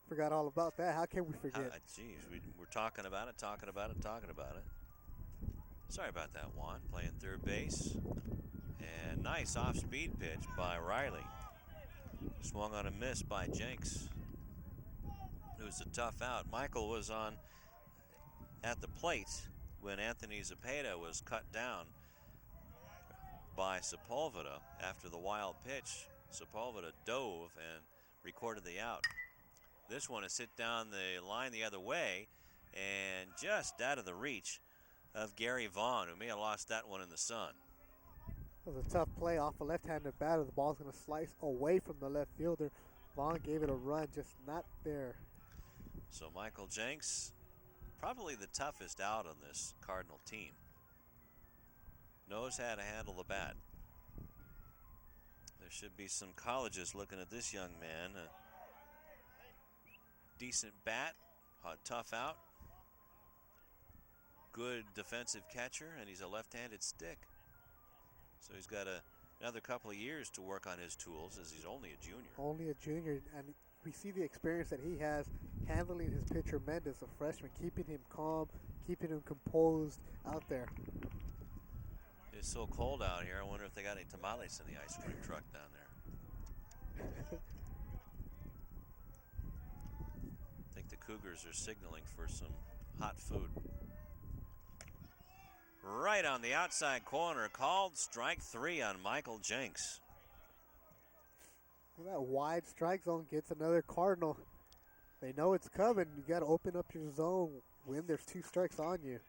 Forgot all about that. How can we forget? Geez, we're talking about it. Sorry about that, Juan. Playing third base. And nice off-speed pitch by Riley. Swung on a miss by Jenks. It was a tough out. Michael was on at the plate when Anthony Zepeda was cut down by Sepulveda after the wild pitch. Sepulveda dove and recorded the out. This one is hit down the line the other way and just out of the reach of Gary Vaughn, who may have lost that one in the sun. It was a tough play off a left-handed batter. The ball's going to slice away from the left fielder. Vaughn gave it a run, just not there. So Michael Jenks, probably the toughest out on this Cardinal team. Knows how to handle the bat. There should be some colleges looking at this young man. A decent bat, a tough out. Good defensive catcher, and he's a left-handed stick. So he's got another couple of years to work on his tools, as he's only a junior. Only a junior, and we see the experience that he has handling his pitcher Mendez, a freshman, keeping him calm, keeping him composed out there. It's so cold out here. I wonder if they got any tamales in the ice cream truck down there. I think the Cougars are signaling for some hot food. Right on the outside corner, called strike three on Michael Jenks. That wide strike zone gets another Cardinal. They know it's coming. You got to open up your zone when there's two strikes on you.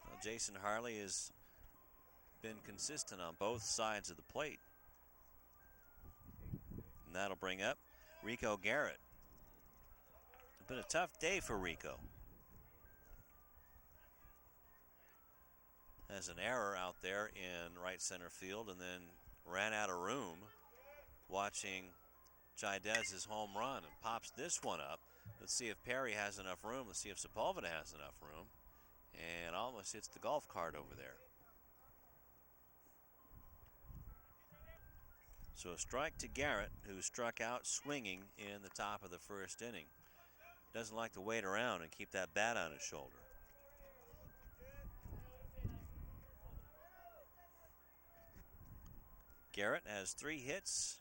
Well, Jason Harley has been consistent on both sides of the plate. And that'll bring up Rico Garrett. It's been a tough day for Rico. Has an error out there in right center field and then ran out of room watching Chaidez's home run and pops this one up. Let's see if Perry has enough room. Let's see if Sepulveda has enough room. And almost hits the golf cart over there. So a strike to Garrett, who struck out swinging in the top of the first inning. Doesn't like to wait around and keep that bat on his shoulder. Garrett has 3 hits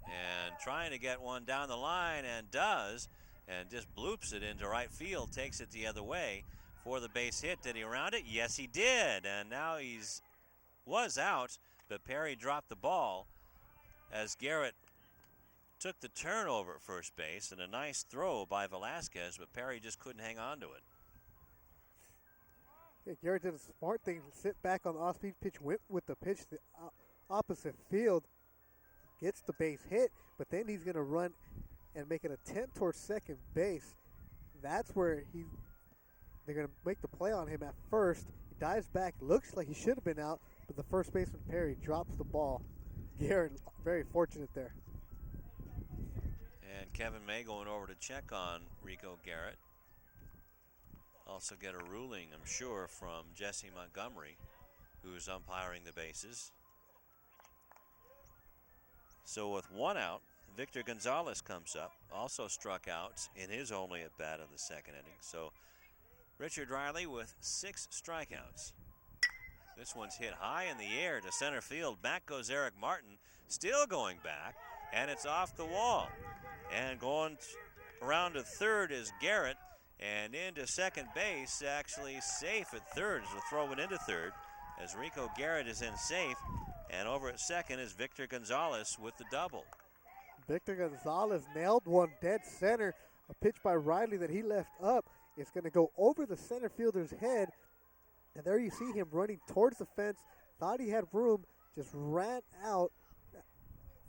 and trying to get one down the line, and does, and just bloops it into right field, takes it the other way for the base hit. Did he round it? Yes, he did. And now was out, but Perry dropped the ball as Garrett took the turnover at first base, and a nice throw by Velasquez, but Perry just couldn't hang on to it. Yeah, Garrett did a smart thing, sit back on the off-speed pitch, went with the pitch to the opposite field, gets the base hit, but then he's going to run and make an attempt towards second base. That's where they're going to make the play on him at first. He dives back, looks like he should have been out, but the first baseman Perry drops the ball. Garrett, very fortunate there. And Kevin May going over to check on Rico Garrett. Also get a ruling, I'm sure, from Jesse Montgomery, who's umpiring the bases. So with one out, Victor Gonzalez comes up, also struck out in his only at bat of the second inning. So Richard Riley with 6 strikeouts. This one's hit high in the air to center field. Back goes Eric Martin, still going back, and it's off the wall. And going around to third is Garrett, and into second base, actually safe at third as we're throwing into third, as Rico Garrett is in safe. And over at second is Victor Gonzalez with the double. Victor Gonzalez nailed one dead center. A pitch by Riley that he left up. It's going to go over the center fielder's head. And there you see him running towards the fence. Thought he had room, just ran out,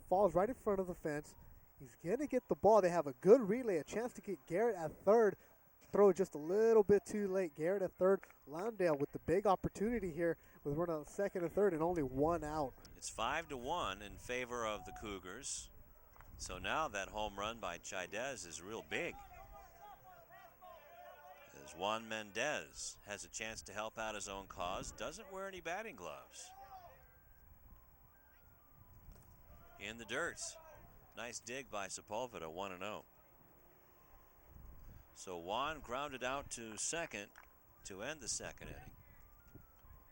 falls right in front of the fence. He's going to get the ball. They have a good relay, a chance to get Garrett at third. Throw just a little bit too late. Garrett at third. Lawndale with the big opportunity here with run on second and third and only one out. It's 5-1 in favor of the Cougars. So now that home run by Chaidez is real big. As Juan Mendez has a chance to help out his own cause, doesn't wear any batting gloves. In the dirt. Nice dig by Sepulveda, 1-0. So Juan grounded out to second to end the second inning.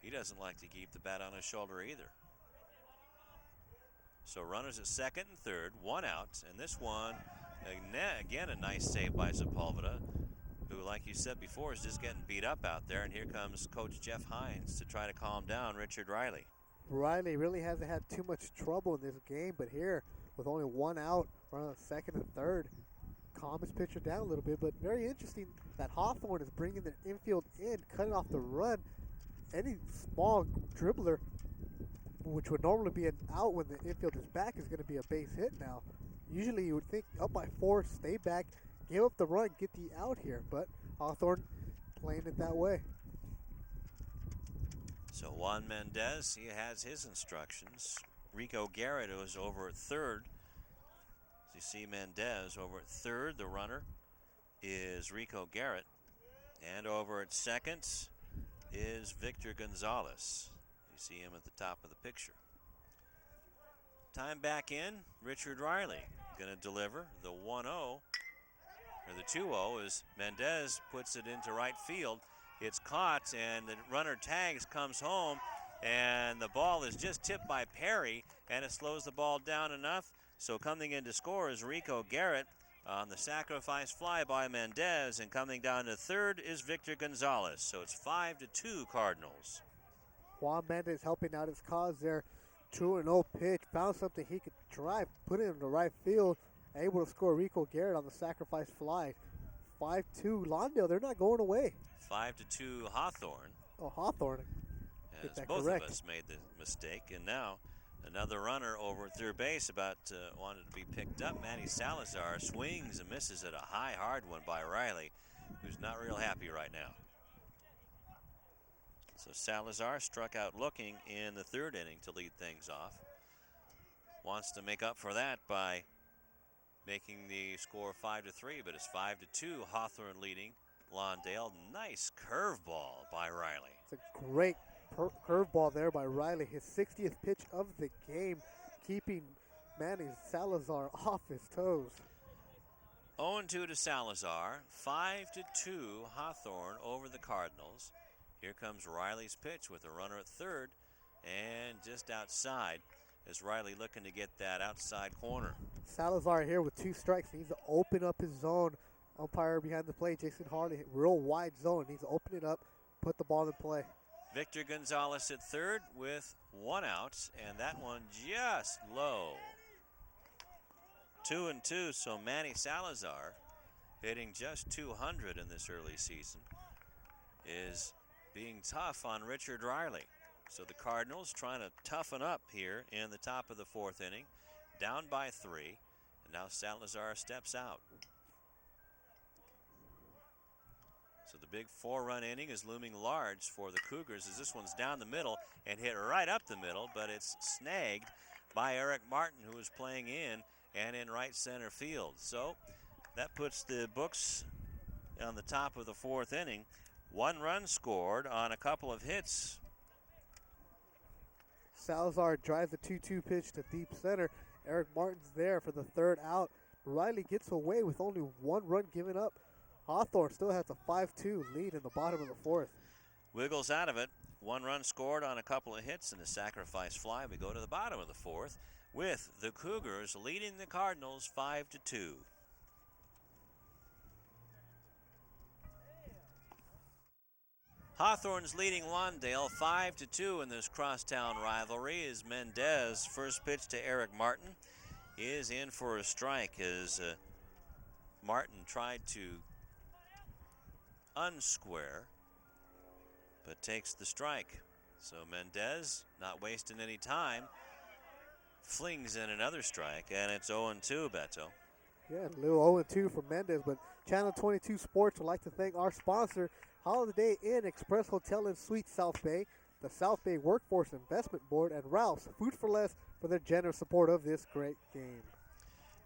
He doesn't like to keep the bat on his shoulder either. So runners at second and third, one out, and this one, again, a nice save by Sepulveda, who, like you said before, is just getting beat up out there. And here comes Coach Jeff Hines to try to calm down Richard Riley. Riley really hasn't had too much trouble in this game, but here, with only one out, running on second and third, calm his pitcher down a little bit. But very interesting that Hawthorne is bringing their infield in, cutting off the run. Any small dribbler, which would normally be an out when the infield is back, is going to be a base hit now. Usually you would think up by 4, stay back, give up the run, get the out here. But Hawthorne playing it that way. So Juan Mendez, he has his instructions. Rico Garrett, who is over at third. As you see Mendez over at third, the runner is Rico Garrett. And over at second is Victor Gonzalez. You see him at the top of the picture. Time back in, Richard Riley going to deliver the 1-0, or the 2-0 as Mendez puts it into right field. It's caught and the runner tags, comes home, and the ball is just tipped by Perry, and it slows the ball down enough. So coming in to score is Rico Garrett on the sacrifice fly by Mendez, and coming down to third is Victor Gonzalez. So it's 5-2 Cardinals. Juan Mendez helping out his cause there. 2-0 pitch, found something he could drive, put it in the right field, able to score Rico Garrett on the sacrifice fly. 5-2 Lawndale, they're not going away. 5-2 Hawthorne. Oh, Hawthorne. As both correct. of us made the mistake, and now another runner over at third base about wanted to be picked up. Manny Salazar swings and misses at a high, hard one by Riley, who's not real happy right now. So Salazar struck out looking in the third inning to lead things off. Wants to make up for that by making the score 5-3, but it's 5-2 Hawthorne leading Lawndale. Nice curveball by Riley. It's a great curveball there by Riley. His 60th pitch of the game, keeping Manny Salazar off his toes. 0-2 to Salazar. 5-2 Hawthorne over the Cardinals. Here comes Riley's pitch with a runner at third and just outside as Riley looking to get that outside corner. Salazar here with 2 strikes. He needs to open up his zone. Umpire behind the plate, Jason Harley, real wide zone. Needs to open it up, put the ball in play. Victor Gonzalez at third with 1 out, and that one just low. 2-2, so Manny Salazar, hitting just 200 in this early season, is being tough on Richard Riley. So the Cardinals trying to toughen up here in the top of the 4th inning, down by 3, and now Salazar steps out. So the big 4-run inning is looming large for the Cougars as this one's down the middle and hit right up the middle, but it's snagged by Eric Martin, who is playing in and in right center field. So that puts the books on the top of the 4th inning. 1 run scored on a couple of hits. Salazar drives the 2-2 pitch to deep center. Eric Martin's there for the 3rd out. Riley gets away with only 1 run given up. Hawthorne still has a 5-2 lead in the bottom of the 4th. Wiggles out of it. 1 run scored on a couple of hits and a sacrifice fly. We go to the bottom of the 4th with the Cougars leading the Cardinals 5-2. Hawthorne's leading Lawndale 5-2 in this crosstown rivalry as Mendez, first pitch to Eric Martin, is in for a strike as Martin tried to unsquare but takes the strike. So Mendez, not wasting any time, flings in another strike, and it's 0-2, Beto. Yeah, a little 0-2 for Mendez, but Channel 22 Sports would like to thank our sponsor, Holiday Inn Express Hotel and Suites South Bay, the South Bay Workforce Investment Board, and Ralph's Food for Less for their generous support of this great game.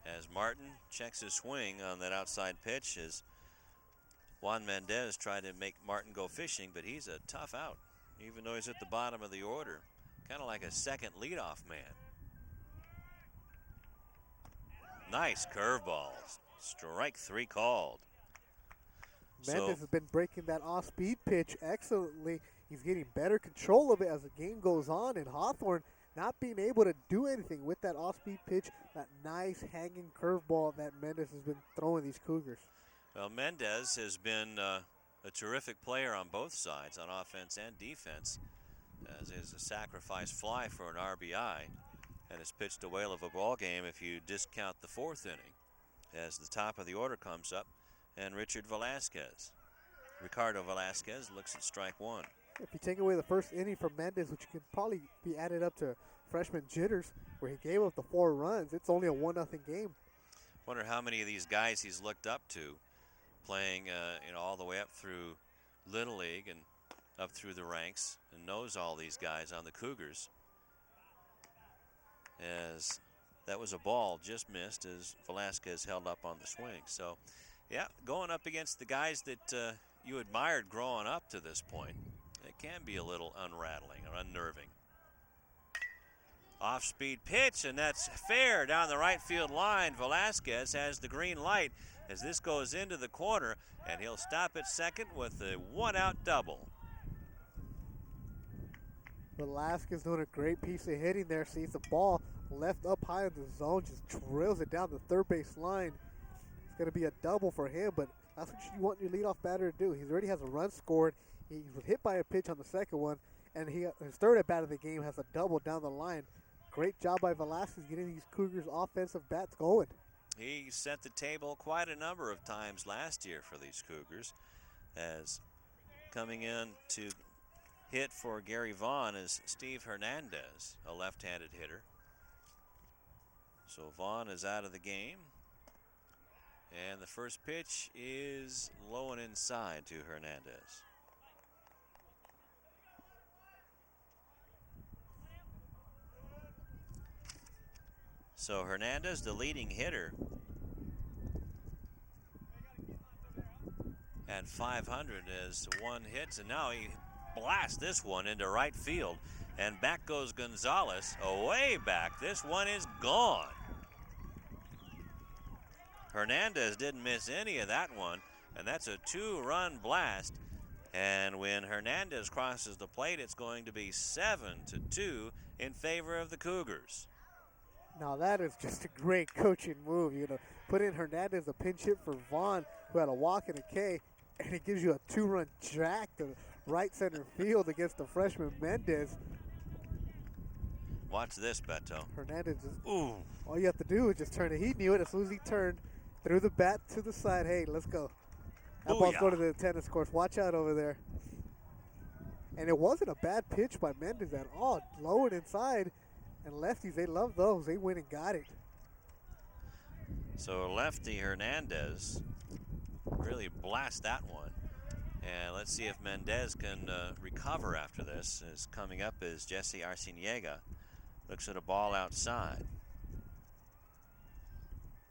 As Martin checks his swing on that outside pitch, as Juan Mendez tried to make Martin go fishing, but he's a tough out, even though he's at the bottom of the order. Kind of like a second leadoff man. Nice curveball. Strike 3 called. Mendez has been breaking that off-speed pitch excellently. He's getting better control of it as the game goes on, and Hawthorne not being able to do anything with that off-speed pitch, that nice hanging curveball that Mendez has been throwing these Cougars. Well, Mendez has been a terrific player on both sides, on offense and defense, as is a sacrifice fly for an RBI, and has pitched a whale of a ball game if you discount the 4th inning, as the top of the order comes up, and Ricardo Velasquez looks at strike 1. If you take away the first inning from Mendez, which could probably be added up to freshman jitters, where he gave up the 4 runs, it's only a 1-0 game. Wonder how many of these guys he's looked up to, playing all the way up through Little League and up through the ranks, and knows all these guys on the Cougars. As that was a ball just missed as Velasquez held up on the swing. So, yeah, going up against the guys that you admired growing up to this point, it can be a little unrattling or unnerving. Off-speed pitch, and that's fair down the right field line. Velasquez has the green light as this goes into the corner, and he'll stop at second with a 1-out double. Velasquez doing a great piece of hitting there. Sees the ball left up high in the zone, just drills it down the third base line. It's going to be a double for him, but that's what you want your leadoff batter to do. He already has a run scored. He was hit by a pitch on the second one, and his third at bat of the game has a double down the line. Great job by Velasquez getting these Cougars offensive bats going. He set the table quite a number of times last year for these Cougars, as coming in to hit for Gary Vaughn is Steve Hernandez, a left-handed hitter. So Vaughn is out of the game, and the first pitch is low and inside to Hernandez. So Hernandez, the leading hitter, at 500 as one hits, and now he blasts this one into right field, and back goes Gonzalez, away back. This one is gone. Hernandez didn't miss any of that one, and that's a 2-run blast. And when Hernandez crosses the plate, it's going to be 7-2 in favor of the Cougars. Now that is just a great coaching move, put in Hernandez a pinch hit for Vaughn, who had a walk and a K, and it gives you a 2-run jack to right center field against the freshman Mendez. Watch this, Beto. Hernandez just, ooh, all you have to do is just turn it. He knew it as soon as he turned, threw the bat to the side. Hey, let's go. That ball's going to the tennis courts. Watch out over there. And it wasn't a bad pitch by Mendez at all. Low and inside. And lefties, they love those. They went and got it. So lefty Hernandez really blast that one. And let's see if Mendez can recover after this. As coming up is Jesse Arciniega. Looks at a ball outside.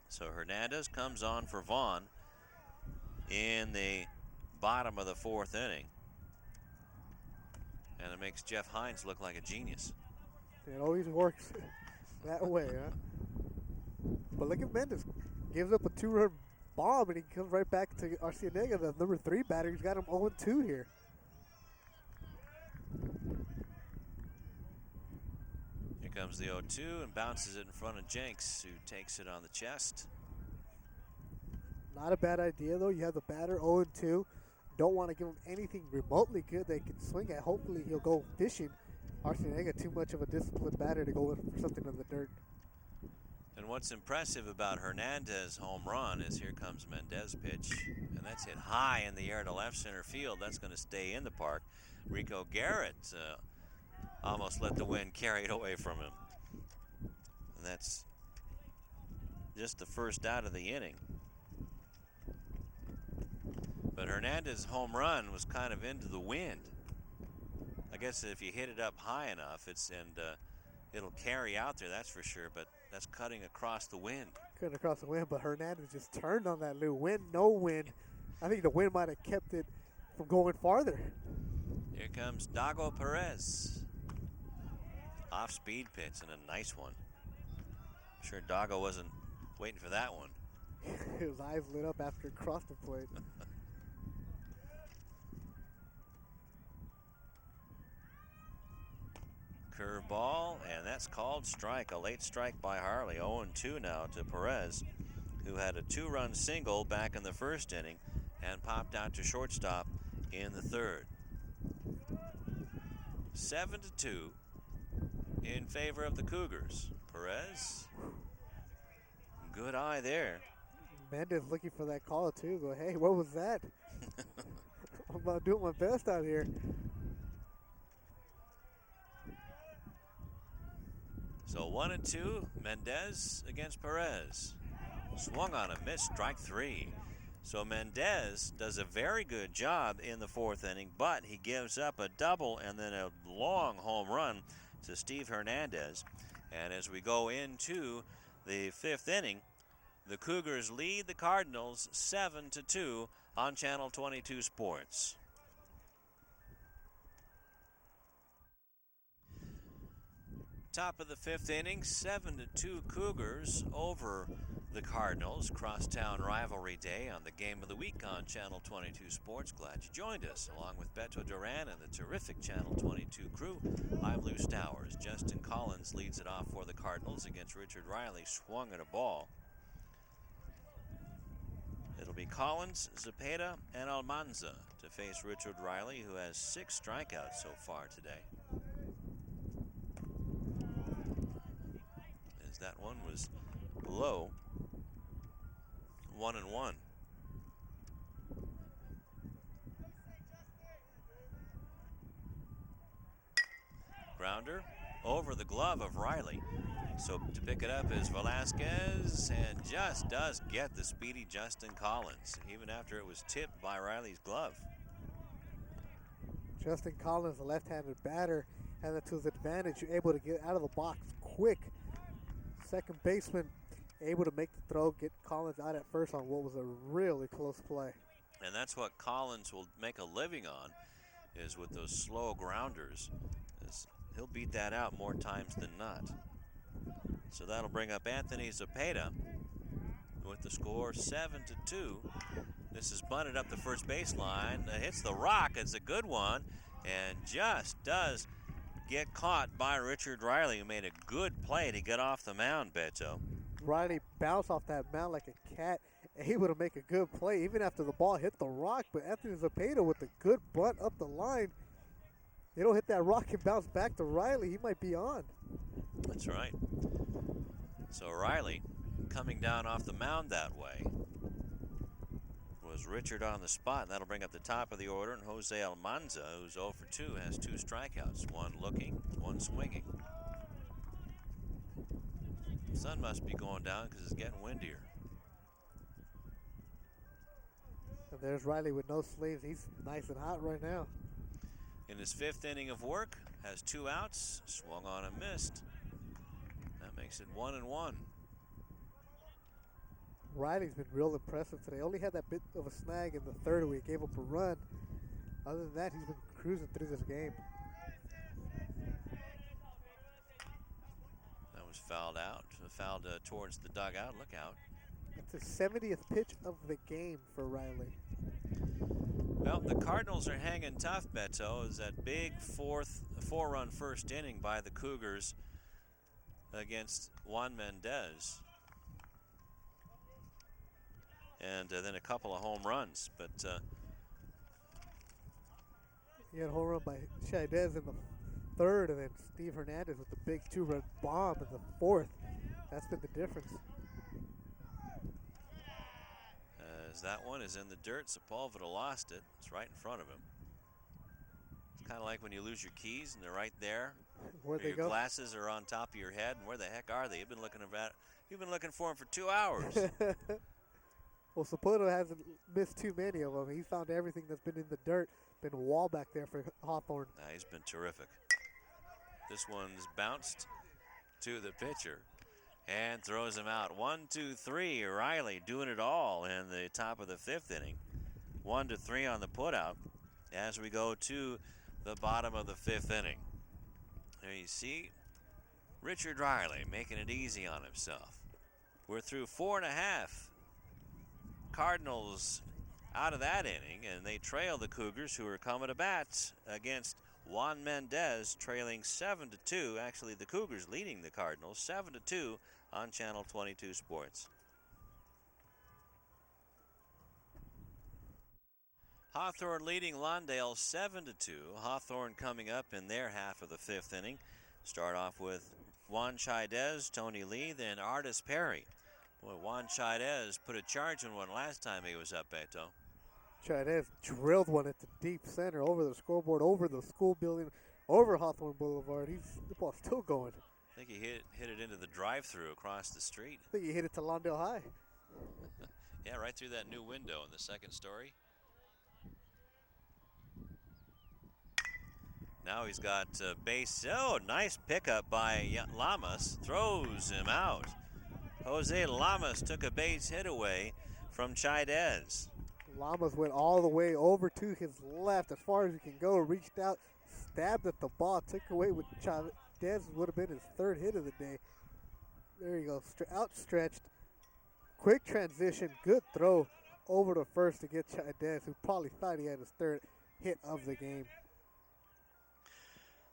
So Hernandez comes on for Vaughn in the bottom of the 4th inning. And it makes Jeff Hines look like a genius. It always works that way, huh? But look at Mendez. Gives up a 2-run bomb, and he comes right back to Arciniega, the number 3 batter. He's got him 0-2 here. Here comes the 0-2 and bounces it in front of Jenks, who takes it on the chest. Not a bad idea, though. You have the batter 0-2. don't want to give him anything remotely good they can swing at. Hopefully he'll go fishing. Arciniega too much of a disciplined batter to go in for something in the dirt. And what's impressive about Hernandez's home run is here comes Mendez pitch, and that's hit high in the air to left center field. That's going to stay in the park. Rico Garrett almost let the wind carry it away from him. And that's just the first out of the inning. But Hernandez's home run was kind of into the wind. I guess if you hit it up high enough, it'll carry out there, that's for sure, but that's cutting across the wind. Cutting across the wind, but Hernandez just turned on that, Lou. Wind, no wind. I think the wind might have kept it from going farther. Here comes Dago Perez. Off-speed pitch and a nice one. I'm sure Dago wasn't waiting for that one. His eyes lit up after it crossed the plate. Curveball, and that's called strike. A late strike by Harley. 0-2 now to Perez, who had a 2-run single back in the first inning and popped out to shortstop in the third. 7-2 in favor of the Cougars. Perez, good eye there. Mendez looking for that call too. Go, hey, what was that? I'm about doing my best out here. So 1-2, Mendez against Perez. Swung on a miss, strike 3. So Mendez does a very good job in the fourth inning, but he gives up a double and then a long home run to Steve Hernandez. And as we go into the fifth inning, the Cougars lead the Cardinals 7-2 on Channel 22 Sports. Top of the fifth inning, 7-2 Cougars over the Cardinals. Crosstown rivalry day on the game of the week on Channel 22 Sports. Glad you joined us, along with Beto Duran and the terrific Channel 22 crew. I'm Lou Stowers. Justin Collins leads it off for the Cardinals against Richard Riley. Swung at a ball. It'll be Collins, Zepeda, and Almanza to face Richard Riley, who has 6 strikeouts so far today. That one was low. 1-1. Grounder over the glove of Riley. So to pick it up is Velasquez, and just does get the speedy Justin Collins, even after it was tipped by Riley's glove. Justin Collins, a left-handed batter, and that to his advantage. You're able to get out of the box quick. Second baseman able to make the throw, get Collins out at first on what was a really close play. And that's what Collins will make a living on, is with those slow grounders. He'll beat that out more times than not. So that'll bring up Anthony Zepeda with the score 7-2. This is bunted up the first baseline. Hits the rock. It's a good one, and just does get caught by Richard Riley, who made a good play to get off the mound, Beto. Riley bounced off that mound like a cat, able to make a good play even after the ball hit the rock. But Anthony Zepeda with a good bunt up the line. It'll hit that rock and bounce back to Riley. He might be on. That's right. So Riley coming down off the mound that way was Richard on the spot, and that'll bring up the top of the order. And Jose Almanza, who's 0 for 2, has 2 strikeouts, 1 looking, 1 swinging. The sun must be going down because it's getting windier. And there's Riley with no sleeves. He's nice and hot right now. In his 5th inning of work, has 2 outs, swung on and missed. That makes it 1-1. Riley's been real impressive today. Only had that bit of a snag in the third where he gave up a run. Other than that, he's been cruising through this game. That was fouled out. Fouled towards the dugout. Look out. It's his 70th pitch of the game for Riley. Well, the Cardinals are hanging tough, Beto. It was that big 4-run first inning by the Cougars against Juan Mendez. And then a couple of home runs. But He had a home run by Chaidez in the third, and then Steve Hernandez with the big two-run bomb in the fourth. That's been the difference. As that one is in the dirt, Sepulveda lost it. It's right in front of him. It's kind of like when you lose your keys and they're right there. Where'd they your go? glasses are on top of your head, and where the heck are they? You've been looking for them for 2 hours. Well, Sepulveda hasn't missed too many of them. He's found everything that's been in the dirt. Been wall back there for Hawthorne. He's been terrific. This one's bounced to the pitcher and throws him out. 1, 2, 3. Riley doing it all in the top of the fifth inning. 1 to 3 on the putout as we go to the bottom of the fifth inning. There you see Richard Riley making it easy on himself. We're through 4.5. Cardinals out of that inning, and they trail the Cougars, who are coming to bat against Juan Mendez, trailing 7-2. Actually, the Cougars leading the Cardinals 7-2 on Channel 22 Sports. Hawthorne leading Lawndale 7-2. Hawthorne coming up in their half of the fifth inning. Start off with Juan Chaidez, Tony Lee, then Artis Perry. Boy, Juan Chaidez put a charge in one last time he was up, Beto. Chaidez drilled one at the deep center over the scoreboard, over the school building, over Hawthorne Boulevard. The ball's still going. I think he hit it into the drive-through across the street. I think he hit it to Lawndale High. Yeah, right through that new window in the second story. Now he's got base. Oh, nice pickup by Lamas. Throws him out. Jose Lamas took a base hit away from Chaidez. Lamas went all the way over to his left, as far as he can go, reached out, stabbed at the ball, took away with Chaidez. Would have been his third hit of the day. There you go, outstretched. Quick transition, good throw over to first to get Chaidez, who probably thought he had his third hit of the game.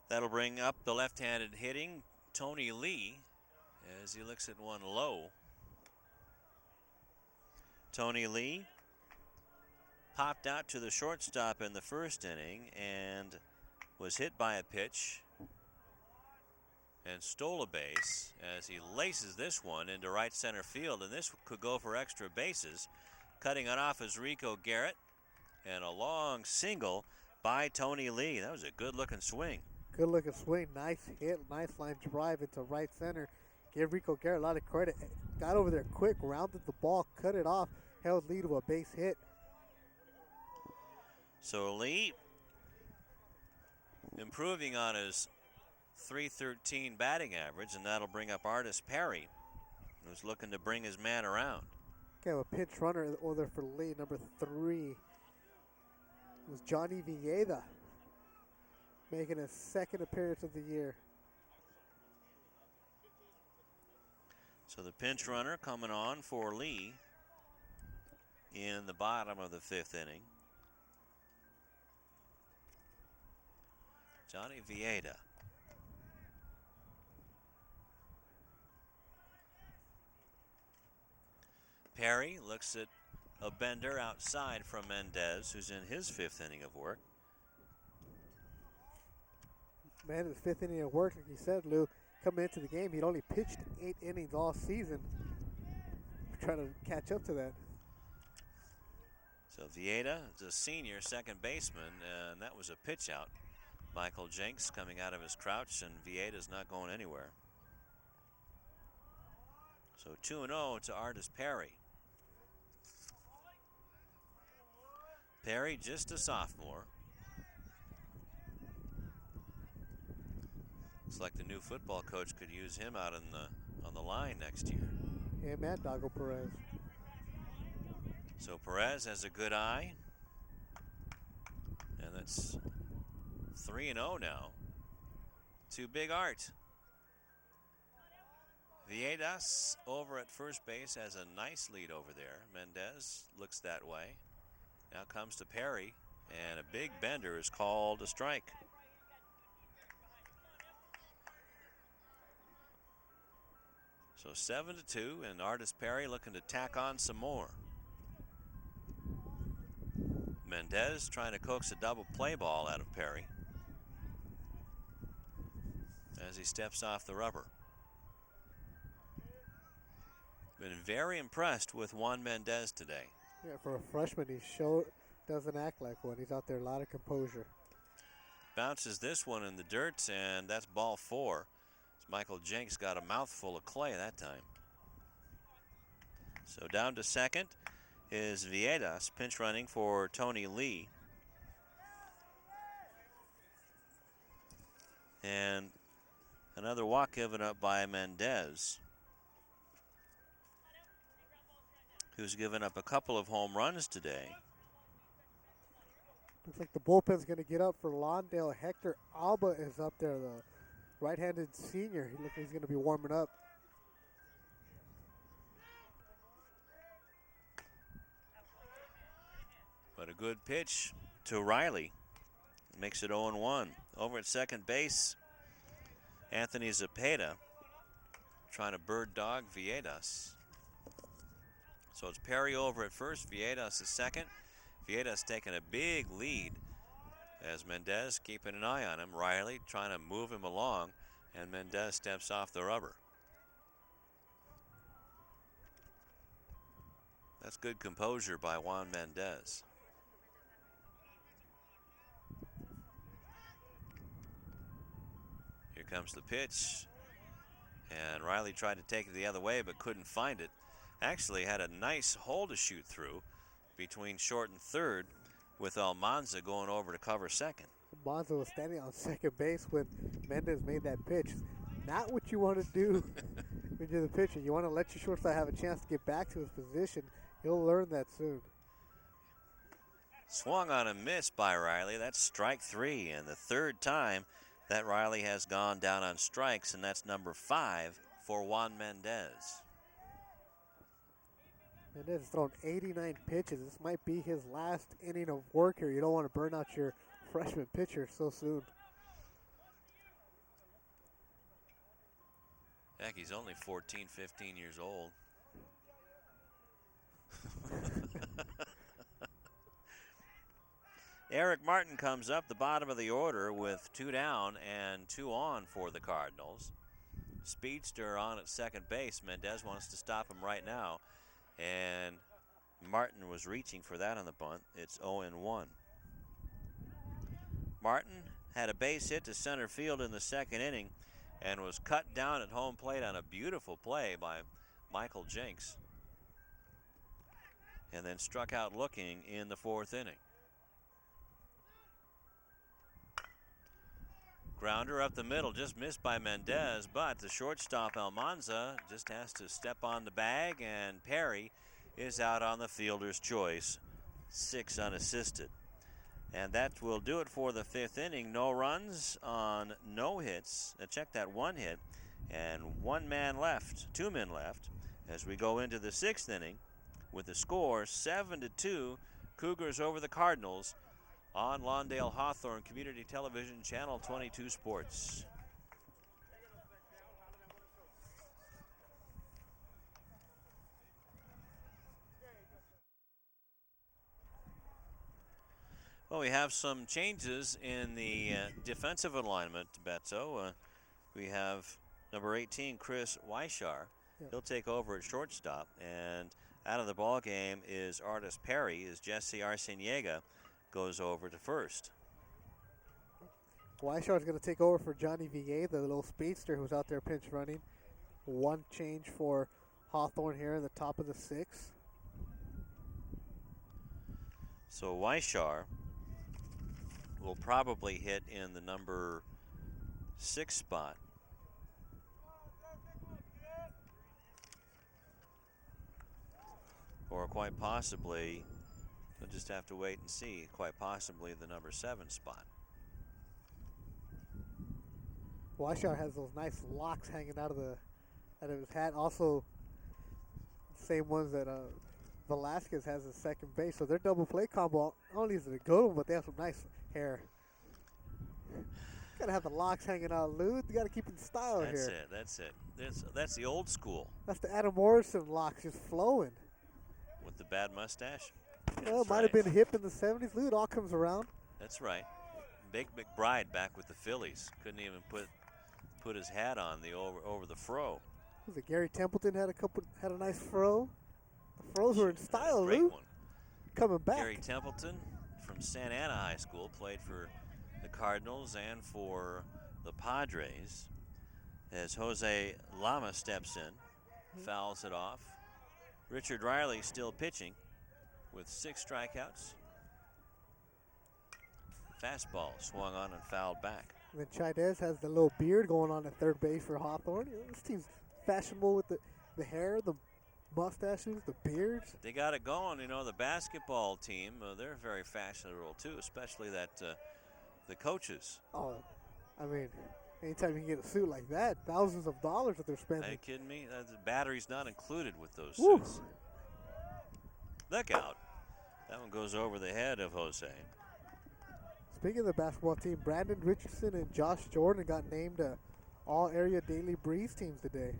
That'll bring up the left-handed hitting Tony Lee as he looks at one low. Tony Lee popped out to the shortstop in the first inning and was hit by a pitch and stole a base as he laces this one into right center field, and this could go for extra bases. Cutting it off is Rico Garrett, and a long single by Tony Lee. That was a good-looking swing. Good looking swing, nice hit, nice line drive into right center. Give Rico Garrett a lot of credit. Got over there quick, rounded the ball, cut it off, held Lee to a base hit. So Lee improving on his .313 batting average, and that'll bring up Artis Perry, who's looking to bring his man around. Okay, a pinch runner over for Lee, number 3. It was Johnny Villeda, making his second appearance of the year. So the pinch runner coming on for Lee in the bottom of the fifth inning. Johnny Villeda. Perry looks at a bender outside from Mendez, who's in his fifth inning of work. Man, his fifth inning of work, like you said, Lou, coming into the game, he'd only pitched 8 innings all season. Trying to catch up to that. So Villeda is a senior second baseman, and that was a pitch out. Michael Jenks coming out of his crouch, and Villeda's not going anywhere. So 2-0 to Artis Perry. Perry, just a sophomore. Looks like the new football coach could use him out on the line next year. Him and Dago Perez. So Perez has a good eye. And that's 3-0 now to Big Art. Villedas over at first base has a nice lead over there. Mendez looks that way. Now comes to Perry, and a big bender is called a strike. So 7-2, and Artis Perry looking to tack on some more. Mendez trying to coax a double play ball out of Perry as he steps off the rubber. Been very impressed with Juan Mendez today. Yeah, for a freshman, he doesn't act like one. He's out there, a lot of composure. Bounces this one in the dirt, and that's ball 4. Michael Jenks got a mouthful of clay that time. So down to second is Viedas, pinch running for Tony Lee. And another walk given up by Mendez, who's given up a couple of home runs today. Looks like the bullpen's going to get up for Lawndale. Hector Alba is up there, the right-handed senior. He looks like he's going to be warming up. But a good pitch to Riley. Makes it 0-1. Over at second base, Anthony Zepeda trying to bird dog Viedas. So it's Perry over at first, Viedas is second. Viedas taking a big lead as Mendez keeping an eye on him. Riley trying to move him along, and Mendez steps off the rubber. That's good composure by Juan Mendez. Here comes the pitch, and Riley tried to take it the other way but couldn't find it. Actually had a nice hole to shoot through between short and third, with Almanza going over to cover second. Almanza was standing on second base when Mendez made that pitch. Not what you want to do when you're the pitcher. You want to let your shortstop have a chance to get back to his position. He'll learn that soon. Swung on a miss by Riley. That's strike 3, and the third time that Riley has gone down on strikes, and that's number 5 for Juan Mendez. Mendez has thrown 89 pitches. This might be his last inning of work here. You don't want to burn out your freshman pitcher so soon. Heck, he's only 14, 15 years old. Eric Martin comes up the bottom of the order with 2 down and 2 on for the Cardinals. Speedster on at second base. Mendez wants to stop him right now, and Martin was reaching for that on the bunt. It's 0-1. Martin had a base hit to center field in the second inning and was cut down at home plate on a beautiful play by Michael Jenks, and then struck out looking in the fourth inning. Grounder up the middle, just missed by Mendez, but the shortstop Almanza just has to step on the bag, and Perry is out on the fielder's choice, 6 unassisted. And that will do it for the fifth inning. No runs on no hits. Check that, 1 hit, and 2 men left as we go into the sixth inning with the score 7-2, Cougars over the Cardinals on Lawndale Hawthorne Community Television Channel 22 Sports. Well, we have some changes in the defensive alignment, Beto. We have number 18, Chris Weishar. Yep. He'll take over at shortstop, and out of the ball game is Artis Perry, as Jesse Arciniega goes over to first. Weishar is going to take over for Johnny Villa, the little speedster who's out there pinch running. 1 change for Hawthorne here in the top of the 6th. So Weishar will probably hit in the number 6 spot. Or quite possibly, we'll just have to wait and see, quite possibly the number 7 spot. Weishar has those nice locks hanging out of his hat. Also, same ones that Velasquez has at second base. So their double play combo, not only is it a good one, but they have some nice hair. Gotta have the locks hanging out, Lou. You gotta keep in style here. That's it. That's the old school. That's the Adam Morrison locks just flowing. With the bad mustache. Well, it might have been hip in the 70s. Lou, it all comes around. That's right. Big McBride back with the Phillies. Couldn't even put his hat on the over the fro. Was it Gary Templeton had a nice fro? The fros were in style, great Lou. One. Coming back. Gary Templeton from Santa Ana High School played for the Cardinals and for the Padres. As Jose Lama steps in, fouls it off. Richard Riley still pitching with 6 strikeouts. Fastball swung on and fouled back. And then Chaidez has the little beard going on at third base for Hawthorne. This team's fashionable with the hair, the mustaches, the beards. They got it going. You know, the basketball team, they're very fashionable too, especially the coaches. Oh, I mean, anytime you can get a suit like that, thousands of dollars that they're spending. Are you kidding me? The battery's not included with those Woo. suits. Look out. That one goes over the head of Jose. Speaking of the basketball team, Brandon Richardson and Josh Jordan got named all-area Daily Breeze teams today.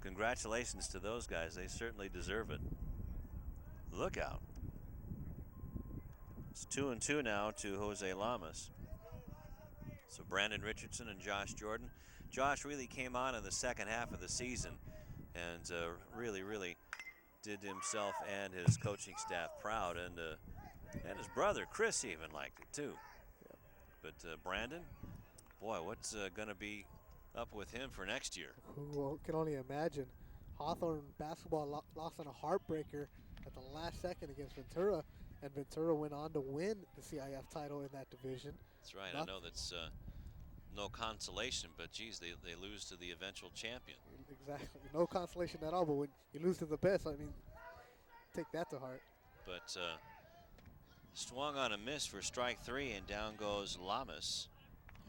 Congratulations to those guys. They certainly deserve it. Look out. It's 2-2 now to Jose Lamas. So Brandon Richardson and Josh Jordan. Josh really came on in the second half of the season and really did himself and his coaching staff proud. And his brother, Chris, even liked it too. But Brandon, boy, what's going to be up with him for next year? Who can only imagine. Hawthorne basketball lost on a heartbreaker at the last second against Ventura, and Ventura went on to win the CIF title in that division. That's right. I know that's no consolation, but geez, they lose to the eventual champion. Exactly. No consolation at all, but when you lose to the best, I mean, take that to heart. But swung on a miss for strike 3, and down goes Lamas,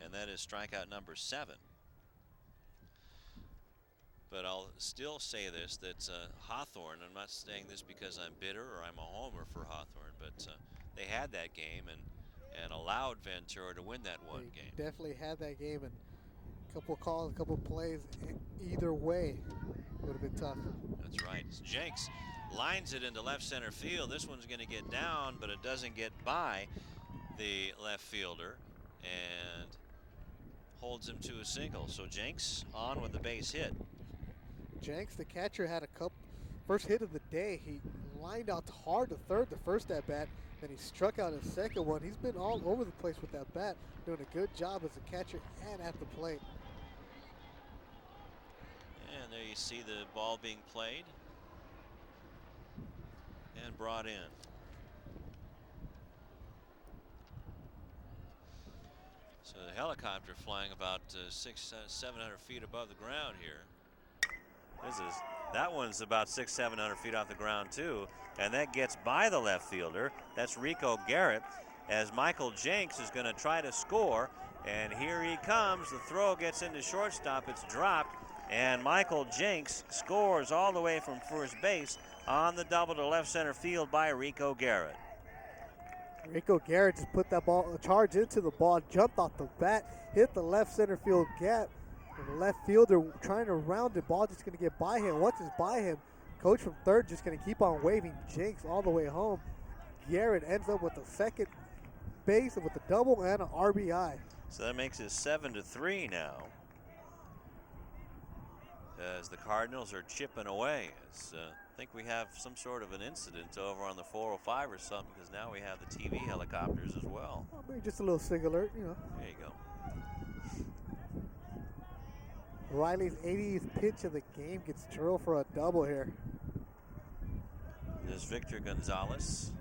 and that is strikeout number 7. But I'll still say this, that Hawthorne, I'm not saying this because I'm bitter or I'm a homer for Hawthorne, but they had that game and allowed Ventura to win that one game. Definitely had that game, and a couple of calls, a couple of plays, either way would have been tough. That's right. Jenks lines it into left center field. This one's going to get down, but it doesn't get by the left fielder and holds him to a single. So Jenks on with the base hit. Jenks, the catcher, had a first hit of the day. He lined out hard to third the first at bat, then he struck out his second one. He's been all over the place with that bat, doing a good job as a catcher and at the plate. And there you see the ball being played and brought in. So the helicopter flying about 700 feet above the ground here. That one's about 600-700 feet off the ground too, and that gets by the left fielder. That's Rico Garrett, as Michael Jenks is going to try to score, and here he comes. The throw gets into shortstop. It's dropped, and Michael Jenks scores all the way from first base on the double to left center field by Rico Garrett. Rico Garrett just put that ball, charge into the ball, jumped off the bat, hit the left center field gap. And the left fielder trying to round the ball, just going to get by him. Once it's by him, coach from third just going to keep on waving Jenks all the way home. Garrett ends up with a second base with a double and an RBI. So that makes it 7-3 now, as the Cardinals are chipping away. I think we have some sort of an incident over on the 405 or something, because now we have the TV helicopters as well. Maybe just a little sig alert, you know. There you go. Riley's 80th pitch of the game gets drilled for a double here. There's Victor Gonzalez.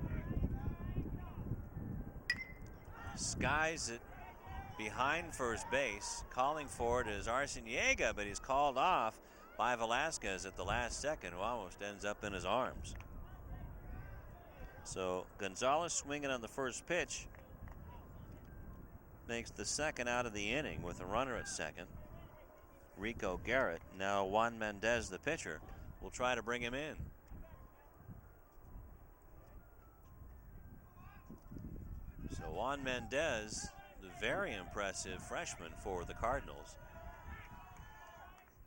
Skies it behind first base. Calling for it is Arciniega, but he's called off by Velasquez at the last second, who almost ends up in his arms. So Gonzalez swinging on the first pitch makes the second out of the inning with a runner at second. Rico Garrett, now Juan Mendez, the pitcher, will try to bring him in. So Juan Mendez, the very impressive freshman for the Cardinals,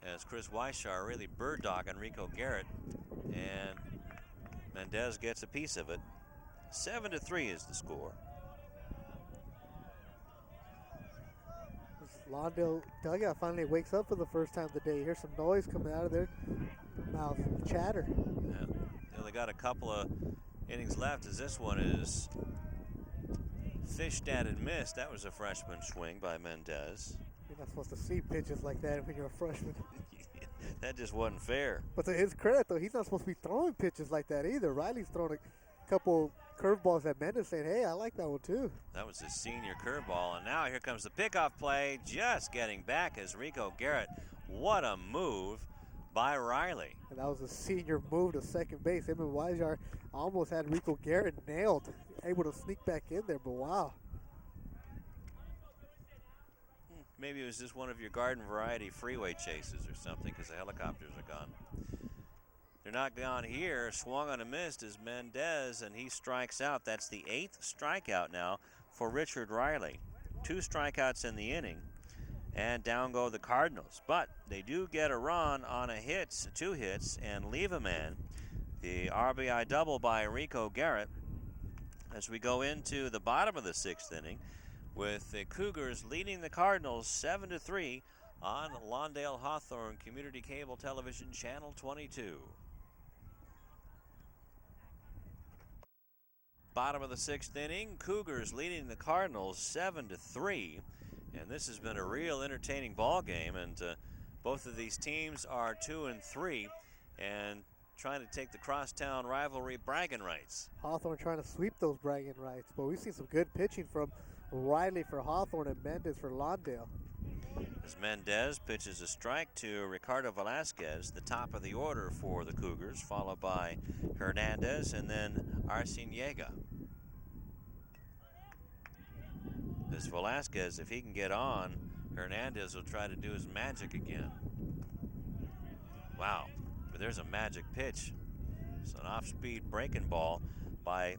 as Chris Weishar really bird dogging Rico Garrett, and Mendez gets a piece of it. 7-3 is the score. This Lawndale dugout finally wakes up for the first time today. You hear some noise coming out of their mouth, chatter. Yeah. They only got a couple of innings left, as this one is fished at and missed. That was a freshman swing by Mendez. You're not supposed to see pitches like that when you're a freshman. That just wasn't fair. But to his credit, though, he's not supposed to be throwing pitches like that either. Riley's throwing a couple curveballs at Mendez saying, hey, I like that one too. That was his senior curveball, and now here comes the pickoff play, just getting back as Rico Garrett. What a move by Riley. And that was a senior move to second base. Him and Weijar almost had Rico Garrett nailed, able to sneak back in there, but wow. Maybe it was just one of your garden variety freeway chases or something, because the helicopters are gone. They're not gone here. Swung on a miss is Mendez, and he strikes out. That's the 8th strikeout now for Richard Riley. 2 strikeouts in the inning, and down go the Cardinals. But they do get a run on 2 hits, and leave a man. The RBI double by Rico Garrett as we go into the bottom of the 6th inning, with the Cougars leading the Cardinals 7-3 on Lawndale Hawthorne Community Cable Television Channel 22. Bottom of the 6th inning, Cougars leading the Cardinals 7-3, and this has been a real entertaining ball game. And both of these teams are 2-3, and trying to take the crosstown rivalry bragging rights. Hawthorne trying to sweep those bragging rights, but we've seen some good pitching from Riley for Hawthorne and Mendez for Lawndale. As Mendez pitches a strike to Ricardo Velasquez, the top of the order for the Cougars, followed by Hernandez and then Arciniega. This Velasquez, if he can get on, Hernandez will try to do his magic again. Wow, but there's a magic pitch. It's an off-speed breaking ball by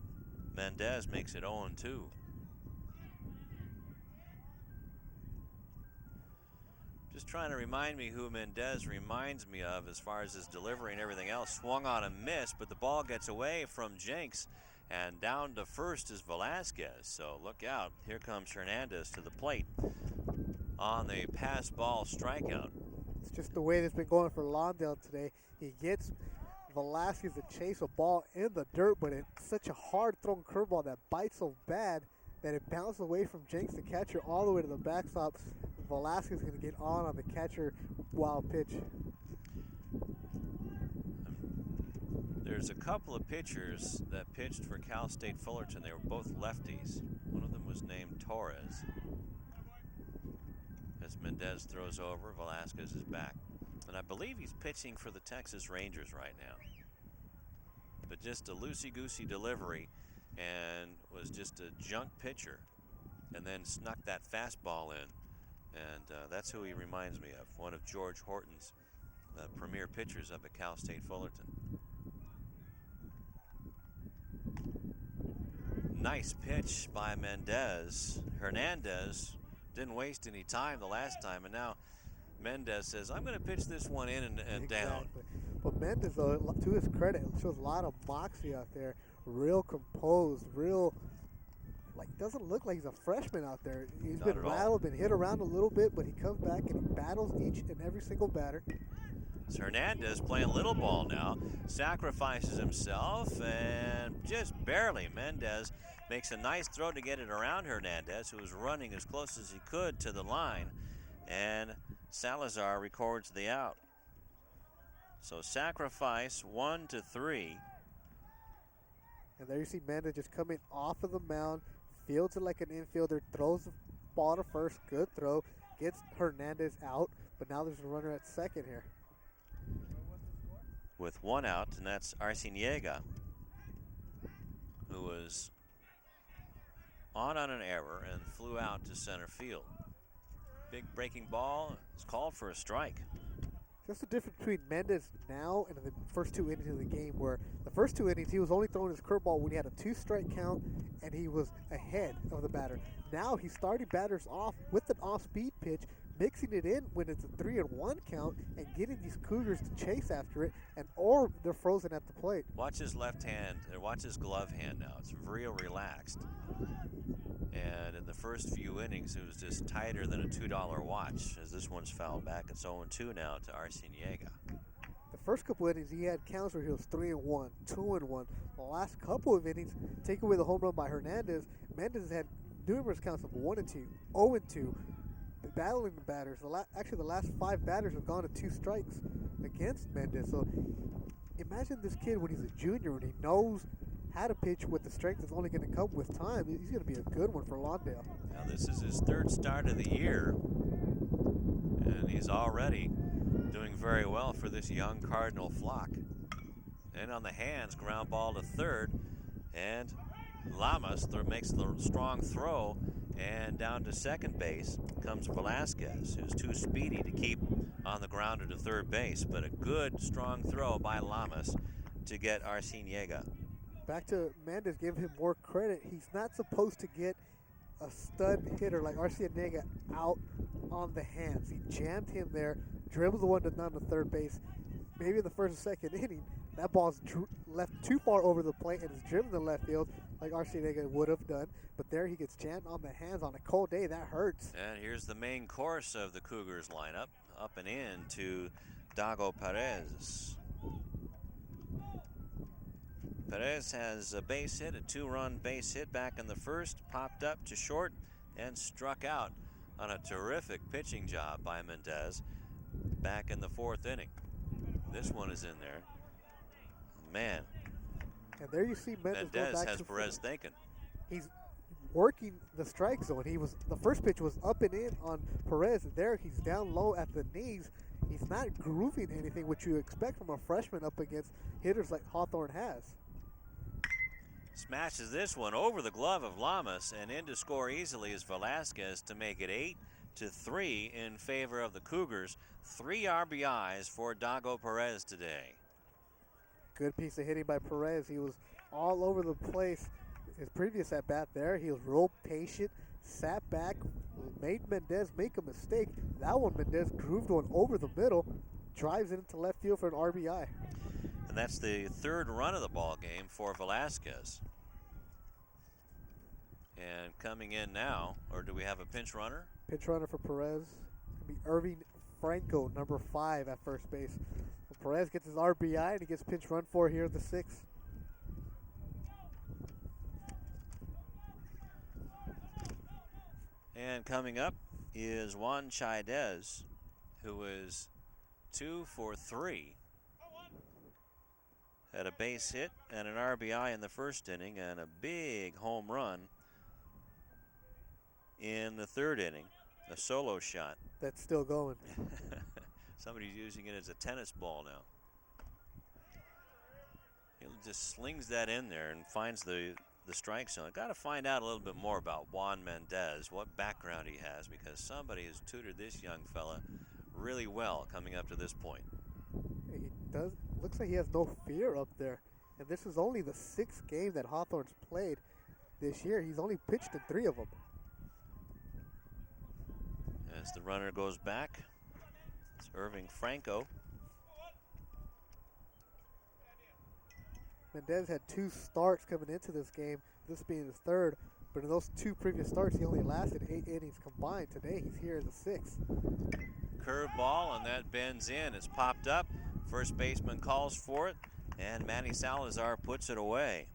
Mendez, makes it 0-2. Just trying to remind me who Mendez reminds me of as far as his delivery and everything else. Swung on a miss, but the ball gets away from Jenks, and down to first is Velasquez. So look out. Here comes Hernandez to the plate on the pass ball strikeout. It's just the way it's been going for Lawndale today. He gets Velasquez to chase a ball in the dirt, but it's such a hard thrown curveball that bites so bad that it bounces away from Jenks, the catcher, all the way to the backstop. Velasquez is going to get on the catcher wild pitch. There's a couple of pitchers that pitched for Cal State Fullerton. They were both lefties. One of them was named Torres. As Mendez throws over, Velasquez is back. And I believe he's pitching for the Texas Rangers right now. But just a loosey-goosey delivery, and was just a junk pitcher, and then snuck that fastball in. And that's who he reminds me of, one of George Horton's premier pitchers up at Cal State Fullerton. Nice pitch by Mendez. Hernandez didn't waste any time the last time, and now Mendez says, I'm going to pitch this one in and Exactly. down. But Mendez, though, to his credit, shows a lot of moxie out there. Real composed, real, like, doesn't look like he's a freshman out there. He's Not been at all. rattled, been hit around a little bit, but he comes back and he battles each and every single batter. It's Hernandez playing little ball now, sacrifices himself, and just barely Mendez makes a nice throw to get it around Hernandez, who was running as close as he could to the line, and Salazar records the out. So sacrifice 1-3. And there you see Mendez just coming off of the mound, fields it like an infielder, throws the ball to first, good throw, gets Hernandez out, but now there's a runner at second here. With one out, and that's Arciniega, who was on an error and flew out to center field. Big breaking ball is called for a strike. Just the difference between Mendez now and the first 2 innings of the game, where the first 2 innings he was only throwing his curveball when he had a 2-strike count and he was ahead of the batter. Now he's starting batters off with an off-speed pitch, mixing it in when it's a 3-1 count and getting these Cougars to chase after it, and or they're frozen at the plate. Watch his left hand, or watch his glove hand now. It's real relaxed. And in the first few innings, it was just tighter than a $2 watch. As this one's fouled back, it's 0-2 now to Arciniega. The first couple innings, he had counts where he was 3-1, 2-1. The last couple of innings, take away the home run by Hernandez, Mendez had numerous counts of 1-2, 0-2, battling the batters. Actually, the last 5 batters have gone to 2 strikes against Mendez. So imagine this kid when he's a junior and he knows how to pitch with the strength that's only going to come with time. He's going to be a good one for Lawndale. Now this is his 3rd start of the year, and he's already doing very well for this young Cardinal flock. And on the hands, ground ball to 3rd, and Lamas makes the strong throw, and down to 2nd base comes Velasquez, who's too speedy to keep on the grounder to 3rd base, but a good strong throw by Lamas to get Arciniega. Back to Mendez, give him more credit. He's not supposed to get a stud hitter like Arciniega out on the hands. He jammed him there, dribbles the one down to 3rd base. Maybe in the 1st or 2nd inning, that ball's left too far over the plate and is driven to left field like Arciniega would have done. But there he gets jammed on the hands on a cold day. That hurts. And here's the main course of the Cougars lineup. Up and in to Dago Perez. Perez has a base hit, a 2-run base hit back in the 1st, popped up to short and struck out on a terrific pitching job by Mendez back in the 4th inning. This one is in there. Man. And there you see Mendez has Perez thinking. He's working the strike zone. The first pitch was up and in on Perez. There he's down low at the knees. He's not grooving anything, which you expect from a freshman up against hitters like Hawthorne has. Smashes this one over the glove of Lamas, and in to score easily is Velasquez to make it 8-3 in favor of the Cougars. 3 RBIs for Dago Perez today. Good piece of hitting by Perez. He was all over the place. His previous at bat there, he was real patient, sat back, made Mendez make a mistake. That one, Mendez grooved one over the middle, drives it into left field for an RBI. And that's the 3rd run of the ball game for Velasquez. And coming in now, or do we have a pinch runner? Pinch runner for Perez. It's going to be Irving Franco, number 5 at first base. Well, Perez gets his RBI and he gets pinch run for here in the 6th. And coming up is Juan Chaidez, who is 2 for 3. Had a base hit and an RBI in the 1st inning and a big home run in the 3rd inning. A solo shot. That's still going. Somebody's using it as a tennis ball now. He just slings that in there and finds the strike zone. Got to find out a little bit more about Juan Mendez, what background he has, because somebody has tutored this young fella really well coming up to this point. He does. Looks like he has no fear up there. And this is only the 6th game that Hawthorne's played this year. He's only pitched in 3 of them. As the runner goes back, it's Irving Franco. Mendez had 2 starts coming into this game, this being his 3rd. But in those 2 previous starts, he only lasted 8 innings combined. Today, he's here in the 6th. Curveball, and that bends in. It's popped up. First baseman calls for it, and Manny Salazar puts it away.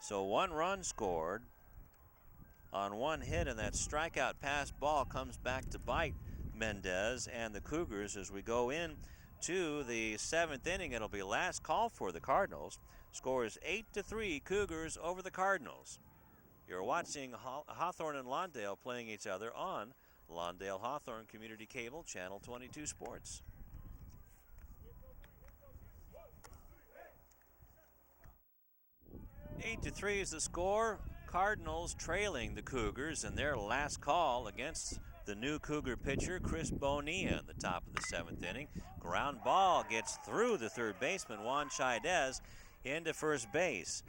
So 1 run scored on 1 hit, and that strikeout pass ball comes back to bite Mendez and the Cougars as we go in to the 7th inning. It'll be last call for the Cardinals. Score is 8-3 Cougars over the Cardinals. You're watching Hawthorne and Lawndale playing each other on Lawndale Hawthorne Community Cable, Channel 22 Sports. 8-3 is the score. Cardinals trailing the Cougars in their last call against the new Cougar pitcher, Chris Bonilla, in the top of the 7th inning. Ground ball gets through the 3rd baseman, Juan Chaidez, into first base.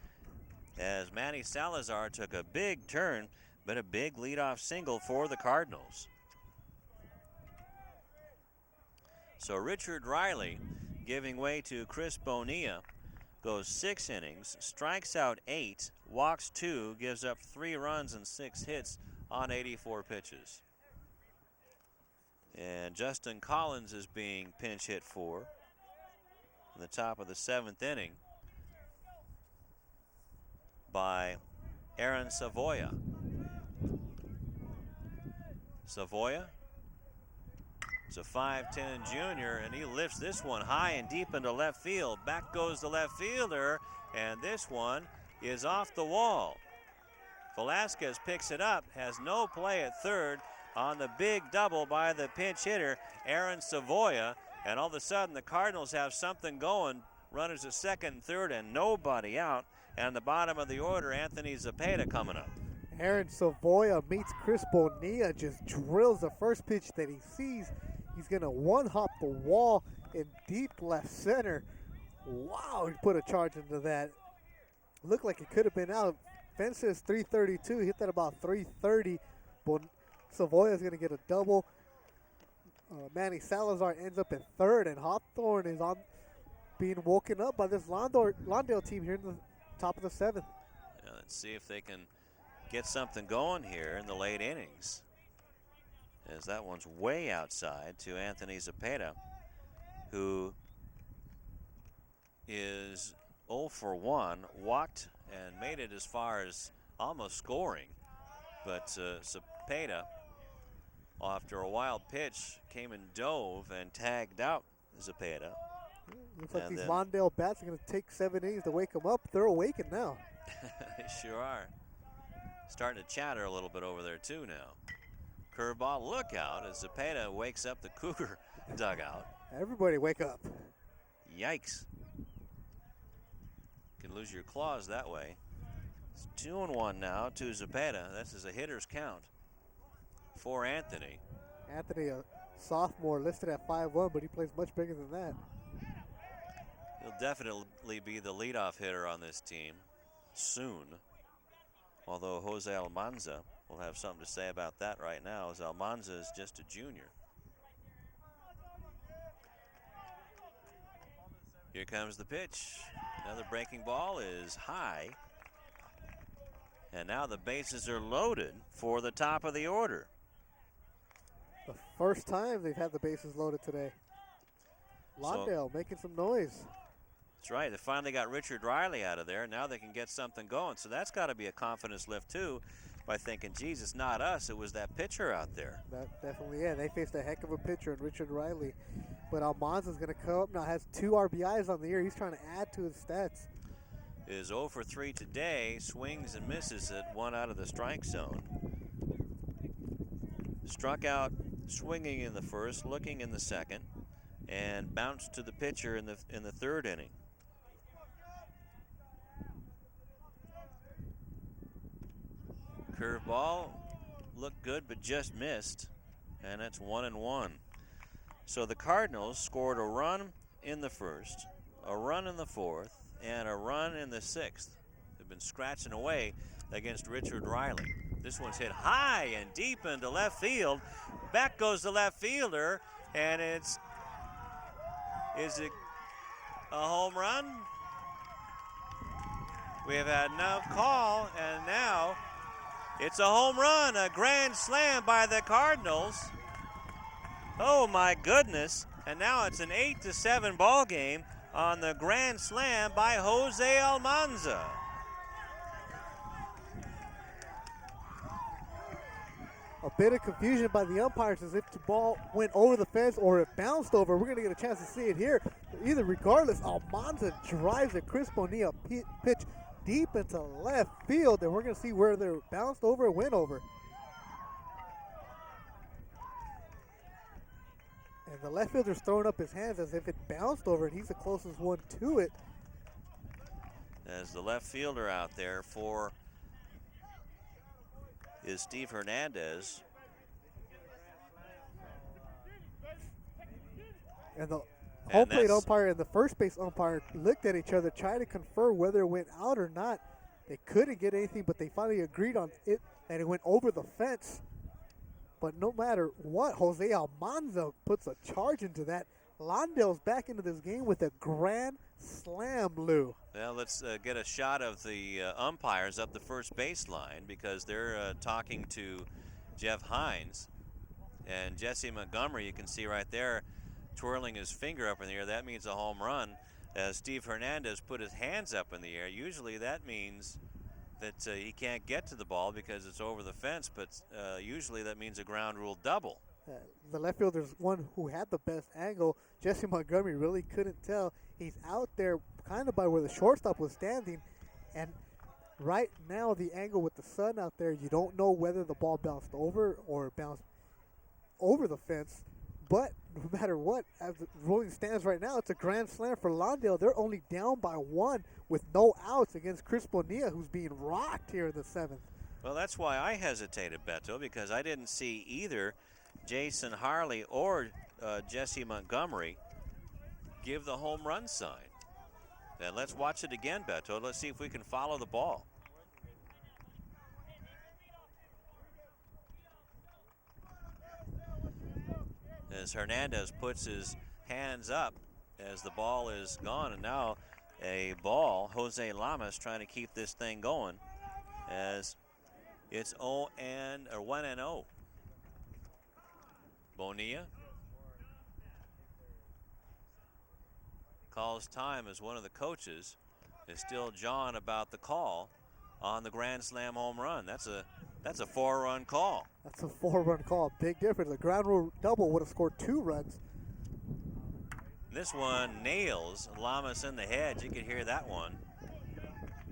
As Manny Salazar took a big turn, but a big leadoff single for the Cardinals. So Richard Riley, giving way to Chris Bonilla, goes 6 innings, strikes out 8, walks 2, gives up 3 runs and 6 hits on 84 pitches. And Justin Collins is being pinch hit for in the top of the 7th inning by Aaron Savoya. Savoya is a 5'10 junior, and he lifts this one high and deep into left field. Back goes the left fielder, and this one is off the wall. Velasquez picks it up, has no play at third on the big double by the pinch hitter, Aaron Savoya, and all of a sudden the Cardinals have something going. Runners at second and third and nobody out. And the bottom of the order, Anthony Zepeda coming up. Aaron Savoya meets Chris Bonilla, just drills the first pitch that he sees. He's going to one-hop the wall in deep left center. Wow, he put a charge into that. Looked like it could have been out. Fence says 332. Hit that about 330. Savoya's going to get a double. Manny Salazar ends up in third, and Hawthorne is on being woken up by this Lawndale team here in the top of the 7th. Yeah, let's see if they can get something going here in the late innings, as that one's way outside to Anthony Zepeda, who is 0 for 1, walked and made it as far as almost scoring. But Zepeda, after a wild pitch, came and dove and tagged out Zepeda. Looks like these Lawndale bats are going to take 7 innings to wake them up. They're awakened now. They sure are. Starting to chatter a little bit over there too now. Curveball, look out as Zepeda wakes up the Cougar dugout. Everybody wake up. Yikes. Can lose your claws that way. It's 2-1 now to Zepeda. This is a hitter's count for Anthony. Anthony, a sophomore, listed at 5'1", but he plays much bigger than that. He'll definitely be the leadoff hitter on this team soon. Although Jose Almanza will have something to say about that right now, as Almanza is just a junior. Here comes the pitch. Another breaking ball is high. And now the bases are loaded for the top of the order. The first time they've had the bases loaded today. Lawndale making some noise. That's right. They finally got Richard Riley out of there. Now they can get something going. So that's got to be a confidence lift, too, by thinking, geez, it's not us. It was that pitcher out there. That definitely, yeah. They faced a heck of a pitcher in Richard Riley. But Almanza's going to come up now. Has 2 RBIs on the year. He's trying to add to his stats. Is 0 for 3 today. Swings and misses at 1 out of the strike zone. Struck out swinging in the first, looking in the second, and bounced to the pitcher in the 3rd inning. Curveball looked good but just missed, and that's 1-1. So the Cardinals scored a run in the first, a run in the 4th, and a run in the 6th. They've been scratching away against Richard Riley. This one's hit high and deep into left field. Back goes the left fielder, and is it a home run? We have had no call, and now it's a home run, a grand slam by the Cardinals. Oh my goodness. And now it's an 8-7 ball game on the grand slam by Jose Almanza. A bit of confusion by the umpires as if the ball went over the fence or it bounced over. We're going to get a chance to see it here. Either regardless, Almanza drives a Chris Bonilla pitch deep into left field, and we're going to see where they're bounced over or went over. And the left fielder's throwing up his hands as if it bounced over, and he's the closest one to it. As the left fielder out there for is Steve Hernandez. And the home plate umpire and the first base umpire looked at each other, trying to confer whether it went out or not. They couldn't get anything, but they finally agreed on it, and it went over the fence. But no matter what, Jose Almanza puts a charge into that. Lawndale's back into this game with a grand slam, Lou. Well, let's get a shot of the umpires up the first baseline because they're talking to Jeff Hines. And Jesse Montgomery, you can see right there, twirling his finger up in the air. That means a home run. As Steve Hernandez put his hands up in the air, usually that means that he can't get to the ball because it's over the fence, but usually that means a ground rule double. The left fielder's one who had the best angle. Jesse Montgomery really couldn't tell. He's out there kind of by where the shortstop was standing, and right now the angle with the sun out there, you don't know whether the ball bounced over or bounced over the fence. But no matter what, as the ruling stands right now, it's a grand slam for Lawndale. They're only down by 1 with no outs against Chris Bonilla, who's being rocked here in the 7th. Well, that's why I hesitated, Beto, because I didn't see either Jason Harley or Jesse Montgomery give the home run sign. And let's watch it again, Beto. Let's see if we can follow the ball. As Hernandez puts his hands up as the ball is gone, and now a ball. Jose Lamas trying to keep this thing going as it's 1-0. Bonilla calls time as one of the coaches is still jawing about the call on the grand slam home run. That's a 4-run call. That's a 4-run call. Big difference. The ground rule double would have scored 2 runs. This one nails Lamas in the head. You could hear that one.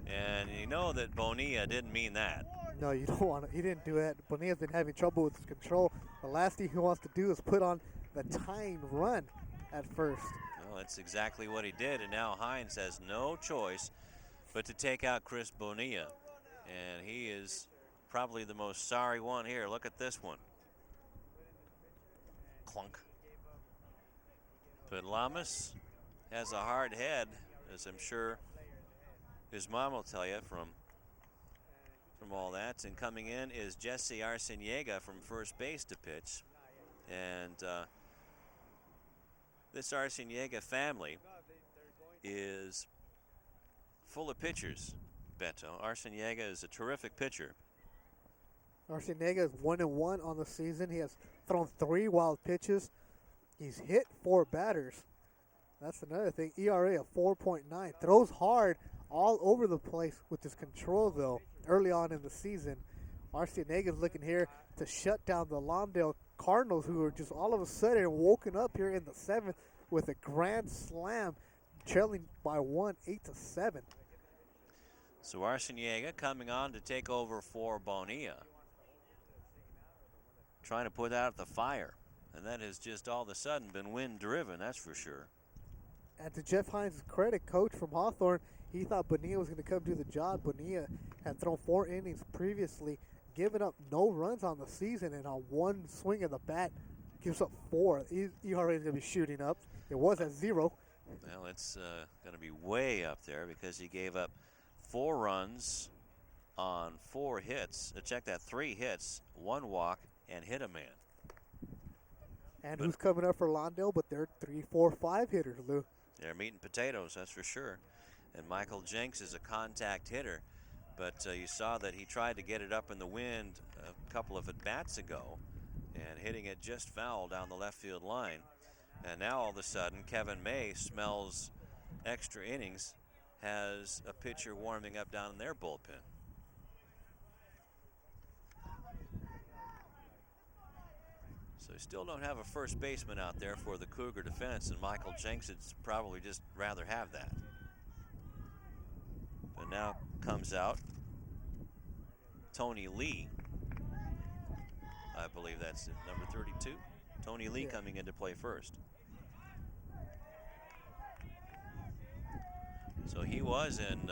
And you know that Bonilla didn't mean that. No, you don't want to. He didn't do that. Bonilla's been having trouble with his control. The last thing he wants to do is put on the tying run at first. Well, that's exactly what he did. And now Hines has no choice but to take out Chris Bonilla. And he is probably the most sorry one here. Look at this one. Clunk. But Lamas has a hard head, as I'm sure his mom will tell you from all that. And coming in is Jesse Arciniega from first base to pitch. And this Arciniega family is full of pitchers, Beto. Arciniega is a terrific pitcher. Arciniega is 1-1 on the season. He has thrown 3 wild pitches. He's hit 4 batters. That's another thing. ERA of 4.9. Throws hard all over the place with his control, though, early on in the season. Arciniega is looking here to shut down the Lawndale Cardinals, who are just all of a sudden woken up here in the 7th with a grand slam, trailing by 1, 8-7. So Arciniega coming on to take over for Bonilla. Trying to put out the fire. And that has just all of a sudden been wind-driven, that's for sure. And to Jeff Hines' credit, coach from Hawthorne, he thought Bonilla was going to come do the job. Bonilla had thrown 4 innings previously, given up no runs on the season, and on one swing of the bat, gives up 4. ERA is going to be shooting up. It was at 0. Well, it's going to be way up there because he gave up 4 runs on 4 hits. Check that, 3 hits, 1 walk, and hit a man. And who's coming up for Lawndale? But they're 3, 4, 5 hitters, Lou. They're meat and potatoes, that's for sure. And Michael Jenks is a contact hitter. But you saw that he tried to get it up in the wind a couple of at-bats ago and hitting it just foul down the left field line. And now all of a sudden, Kevin May smells extra innings, has a pitcher warming up down in their bullpen. So we still don't have a first baseman out there for the Cougar defense, and Michael Jenks would probably just rather have that. But now comes out Tony Lee. I believe that's it, number 32. Tony Lee coming in to play first. So he was in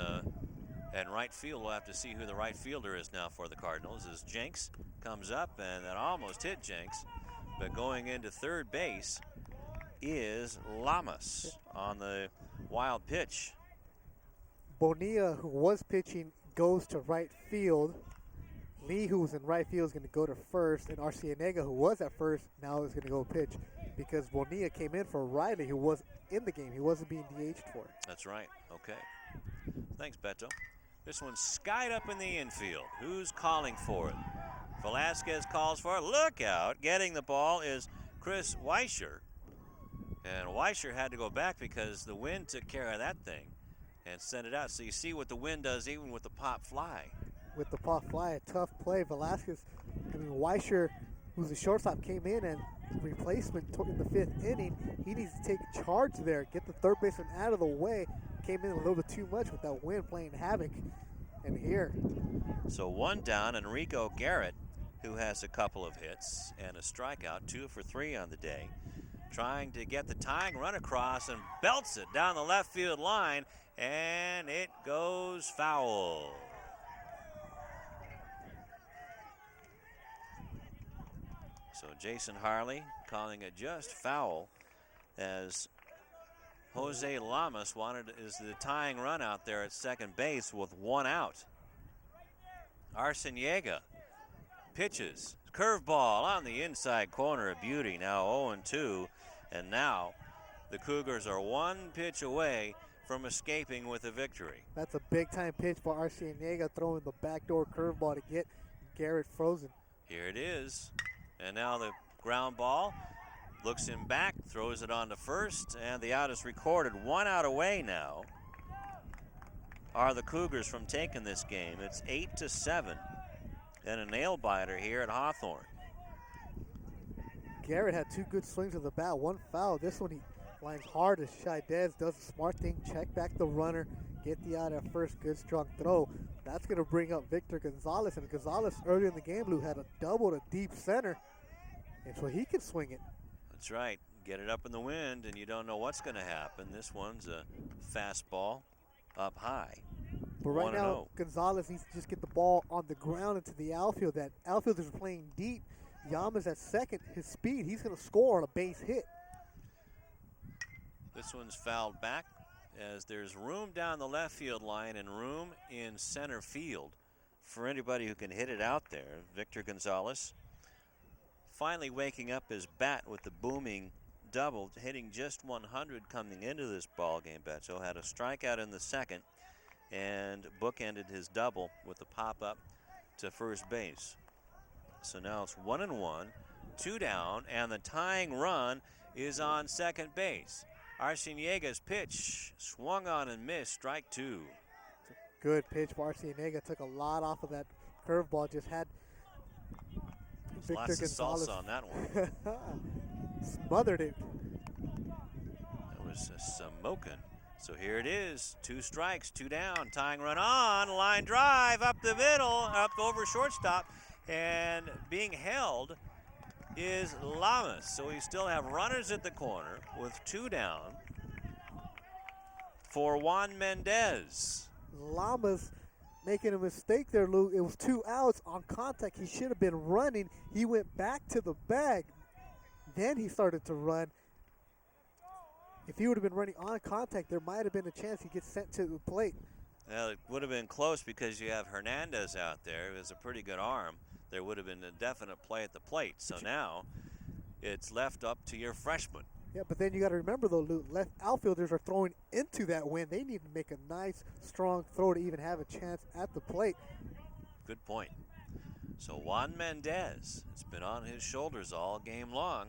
right field. We'll have to see who the right fielder is now for the Cardinals as Jenks comes up, and that almost hit Jenks. But going into third base is Lamas on the wild pitch. Bonilla, who was pitching, goes to right field. Lee, who was in right field, is going to go to first. And Arciniega, who was at first, now is going to go pitch. because Bonilla came in for Riley, who was in the game. He wasn't being DH'd for it. That's right. Okay. Thanks, Beto. This one's skied up in the infield. Who's calling for it? Velasquez calls for it. Look out. Getting the ball is Chris Weischer. And Weischer had to go back because the wind took care of that thing and sent it out. So you see what the wind does even with the pop fly. With the pop fly, a tough play. Velasquez, Weischer, who's a shortstop, came in and replacement in the 5th inning. He needs to take charge there, get the third baseman out of the way. Came in a little bit too much with that wind playing havoc. And here. So one down, Enrico Garrett, who has a couple of hits and a strikeout, 2 for 3 on the day, trying to get the tying run across and belts it down the left field line, and it goes foul. So Jason Harley calling it just foul as Jose Lamas is the tying run out there at second base with 1 out. Arciniega pitches, curveball on the inside corner, of beauty. Now 0-2, and now the Cougars are 1 pitch away from escaping with a victory. That's a big-time pitch by Arciniega, throwing the backdoor curveball to get Garrett frozen. Here it is, and now the ground ball. Looks him back, throws it on to first, and the out is recorded. 1 out away now are the Cougars from taking this game. It's 8-7, and a nail biter here at Hawthorne. Garrett had 2 good swings of the bat, 1 foul. This one he lines hard as Shaidez does the smart thing, check back the runner, get the out at first, good strong throw. That's going to bring up Victor Gonzalez, and Gonzalez earlier in the game, Lou, had a double to deep center, and so he can swing it. That's right. Get it up in the wind, and you don't know what's going to happen. This one's a fastball up high. But right now, Gonzalez needs to just get the ball on the ground into the outfield. That outfielders are playing deep. Yama's at second. His speed, he's going to score on a base hit. This one's fouled back as there's room down the left field line and room in center field for anybody who can hit it out there. Victor Gonzalez finally waking up his bat with the booming double, hitting just 100 coming into this ball game. Beto had a strikeout in the second and bookended his double with the pop-up to first base. So now it's 1-1, 2 down, and the tying run is on second base. Arciniega's pitch swung on and missed, strike 2. Good pitch for Arciniega. Took a lot off of that curveball. Just had Victor Lots Gonzalez of salsa on that one. Smothered it. That was smoking. So here it is, 2 strikes, 2 down, tying run on, line drive up the middle, up over shortstop, and being held is Lamas. So we still have runners at the corner with 2 down for Juan Mendez. Lamas making a mistake there, Lou. It was 2 outs on contact. He should have been running. He went back to the bag. Then he started to run. If he would have been running on contact, there might have been a chance he gets sent to the plate. Well, it would have been close because you have Hernandez out there who has a pretty good arm. There would have been a definite play at the plate. So now it's left up to your freshman. Yeah, but then you got to remember, though, Lou, left outfielders are throwing into that wind. They need to make a nice, strong throw to even have a chance at the plate. Good point. So Juan Mendez, it's been on his shoulders all game long.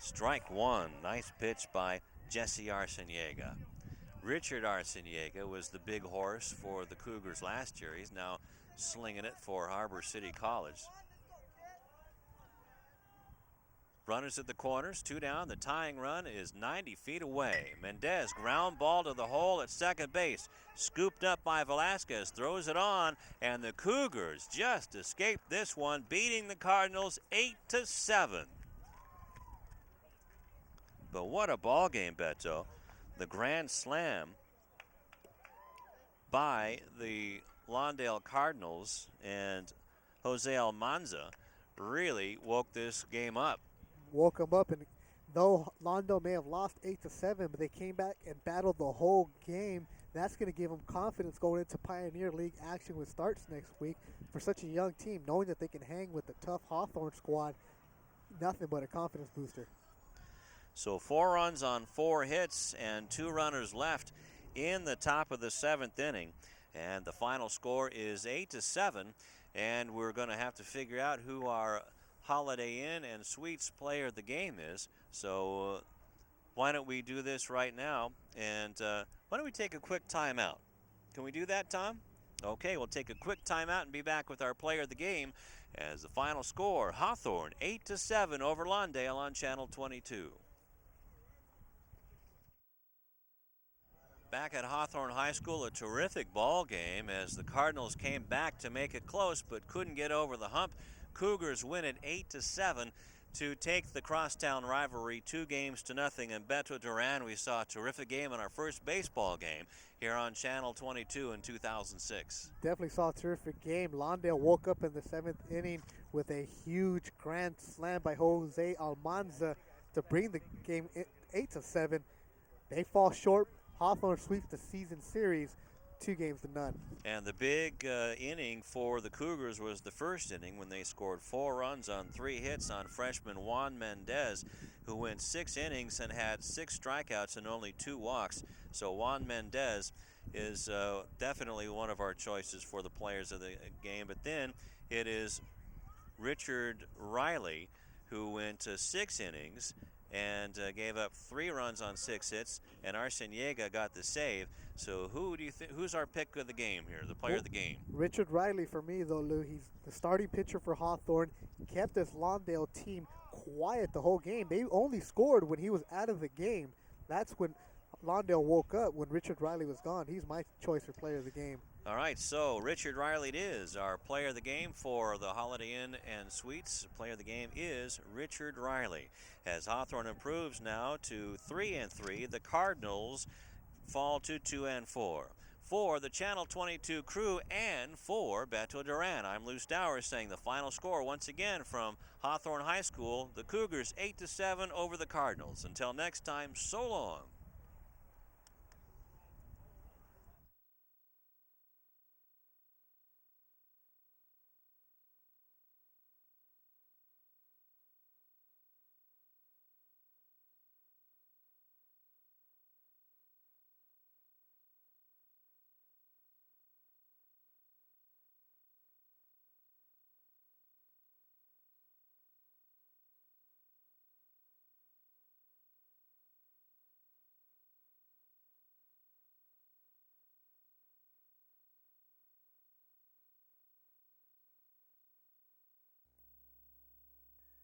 Strike 1. Nice pitch by Jesse Arciniega. Richard Arciniega was the big horse for the Cougars last year. He's now slinging it for Harbor City College. Runners at the corners, 2 down. The tying run is 90 feet away. Mendez, ground ball to the hole at second base. Scooped up by Velasquez, throws it on, and the Cougars just escaped this one, beating the Cardinals 8-7. But what a ball game, Beto. The grand slam by the Lawndale Cardinals and Jose Almanza really woke this game up. Woke them up, and though Lawndale may have lost 8-7, but they came back and battled the whole game. That's going to give them confidence going into Pioneer League action, which starts next week. For such a young team, knowing that they can hang with the tough Hawthorne squad, nothing but a confidence booster. So 4 runs on 4 hits and 2 runners left in the top of the 7th inning. And the final score is 8-7. And we're going to have to figure out who our Holiday Inn and Suites player of the game is. So why don't we do this right now? And why don't we take a quick timeout? Can we do that, Tom? Okay, we'll take a quick timeout and be back with our player of the game as the final score, Hawthorne 8-7 over Lawndale on Channel 22. Back at Hawthorne High School, a terrific ball game as the Cardinals came back to make it close but couldn't get over the hump. Cougars win it 8-7 to take the crosstown rivalry 2-0. In Beto Duran, we saw a terrific game in our first baseball game here on Channel 22 in 2006. Definitely saw a terrific game. Lawndale woke up in the 7th inning with a huge grand slam by Jose Almanza to bring the game 8-7. They fall short. Hawthorne sweeps the season series 2-0. And the big inning for the Cougars was the first inning when they scored 4 runs on 3 hits on freshman Juan Mendez, who went 6 innings and had 6 strikeouts and only 2 walks. So Juan Mendez is definitely one of our choices for the players of the game. But then it is Richard Riley, who went 6 innings and gave up 3 runs on 6 hits, and Arciniega got the save. So who do you think? Who's our pick of the game here, the player of the game? Richard Riley for me, though, Lou. He's the starting pitcher for Hawthorne. He kept this Lawndale team quiet the whole game. They only scored when he was out of the game. That's when Lawndale woke up, when Richard Riley was gone. He's my choice for player of the game. All right, so Richard Riley it is, our player of the game for the Holiday Inn and Suites. Player of the game is Richard Riley. As Hawthorne improves now to 3-3, the Cardinals fall to 2-4. For the Channel 22 crew and for Beto Duran, I'm Lou Stowers saying the final score once again from Hawthorne High School, the Cougars 8-7 over the Cardinals. Until next time, so long.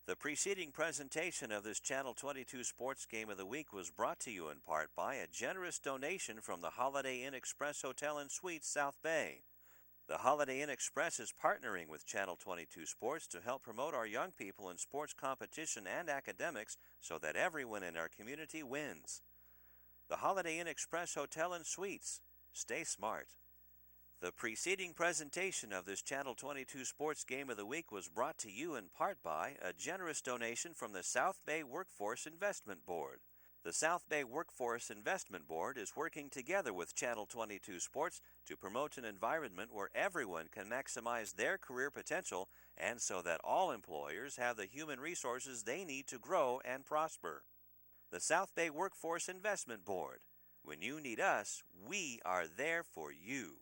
The preceding presentation of this Channel 22 Sports Game of the Week was brought to you in part by a generous donation from the Holiday Inn Express Hotel and Suites, South Bay. The Holiday Inn Express is partnering with Channel 22 Sports to help promote our young people in sports competition and academics so that everyone in our community wins. The Holiday Inn Express Hotel and Suites. Stay smart. The preceding presentation of this Channel 22 Sports Game of the Week was brought to you in part by a generous donation from the South Bay Workforce Investment Board. The South Bay Workforce Investment Board is working together with Channel 22 Sports to promote an environment where everyone can maximize their career potential and so that all employers have the human resources they need to grow and prosper. The South Bay Workforce Investment Board. When you need us, we are there for you.